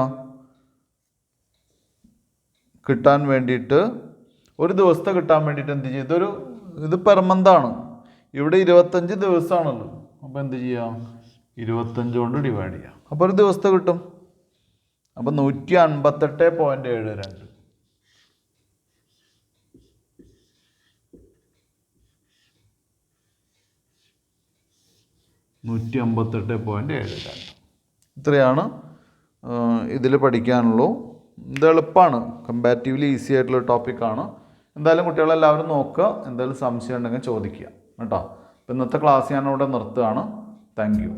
കിട്ടാൻ വേണ്ടിയിട്ട്, ഒരു ദിവസത്തെ കിട്ടാൻ വേണ്ടിയിട്ട് എന്ത് ചെയ്യുക, ഇത് പെർ മന്താണ്. ഇവിടെ 25 ദിവസമാണല്ലോ. അപ്പോൾ എന്ത് ചെയ്യാം, 25 കൊണ്ട് ഡിവൈഡ് ചെയ്യാം. അപ്പോൾ ഒരു ദിവസത്തെ കിട്ടും. അപ്പോൾ 158.72. ഇത്രയാണ് ഇതിൽ പഠിക്കാനുള്ളൂ. ഇത് എളുപ്പമാണ്, കമ്പാരിറ്റീവ്ലി ഈസി ആയിട്ടുള്ള ടോപ്പിക്കാണ്. എന്തായാലും കുട്ടികളെല്ലാവരും നോക്കുക. എന്തായാലും സംശയം ഉണ്ടെങ്കിൽ ചോദിക്കുക കേട്ടോ. അപ്പോൾ ഇന്നത്തെ ക്ലാസ് ഞാനിവിടെ നിർത്തുകയാണ്. Thank you.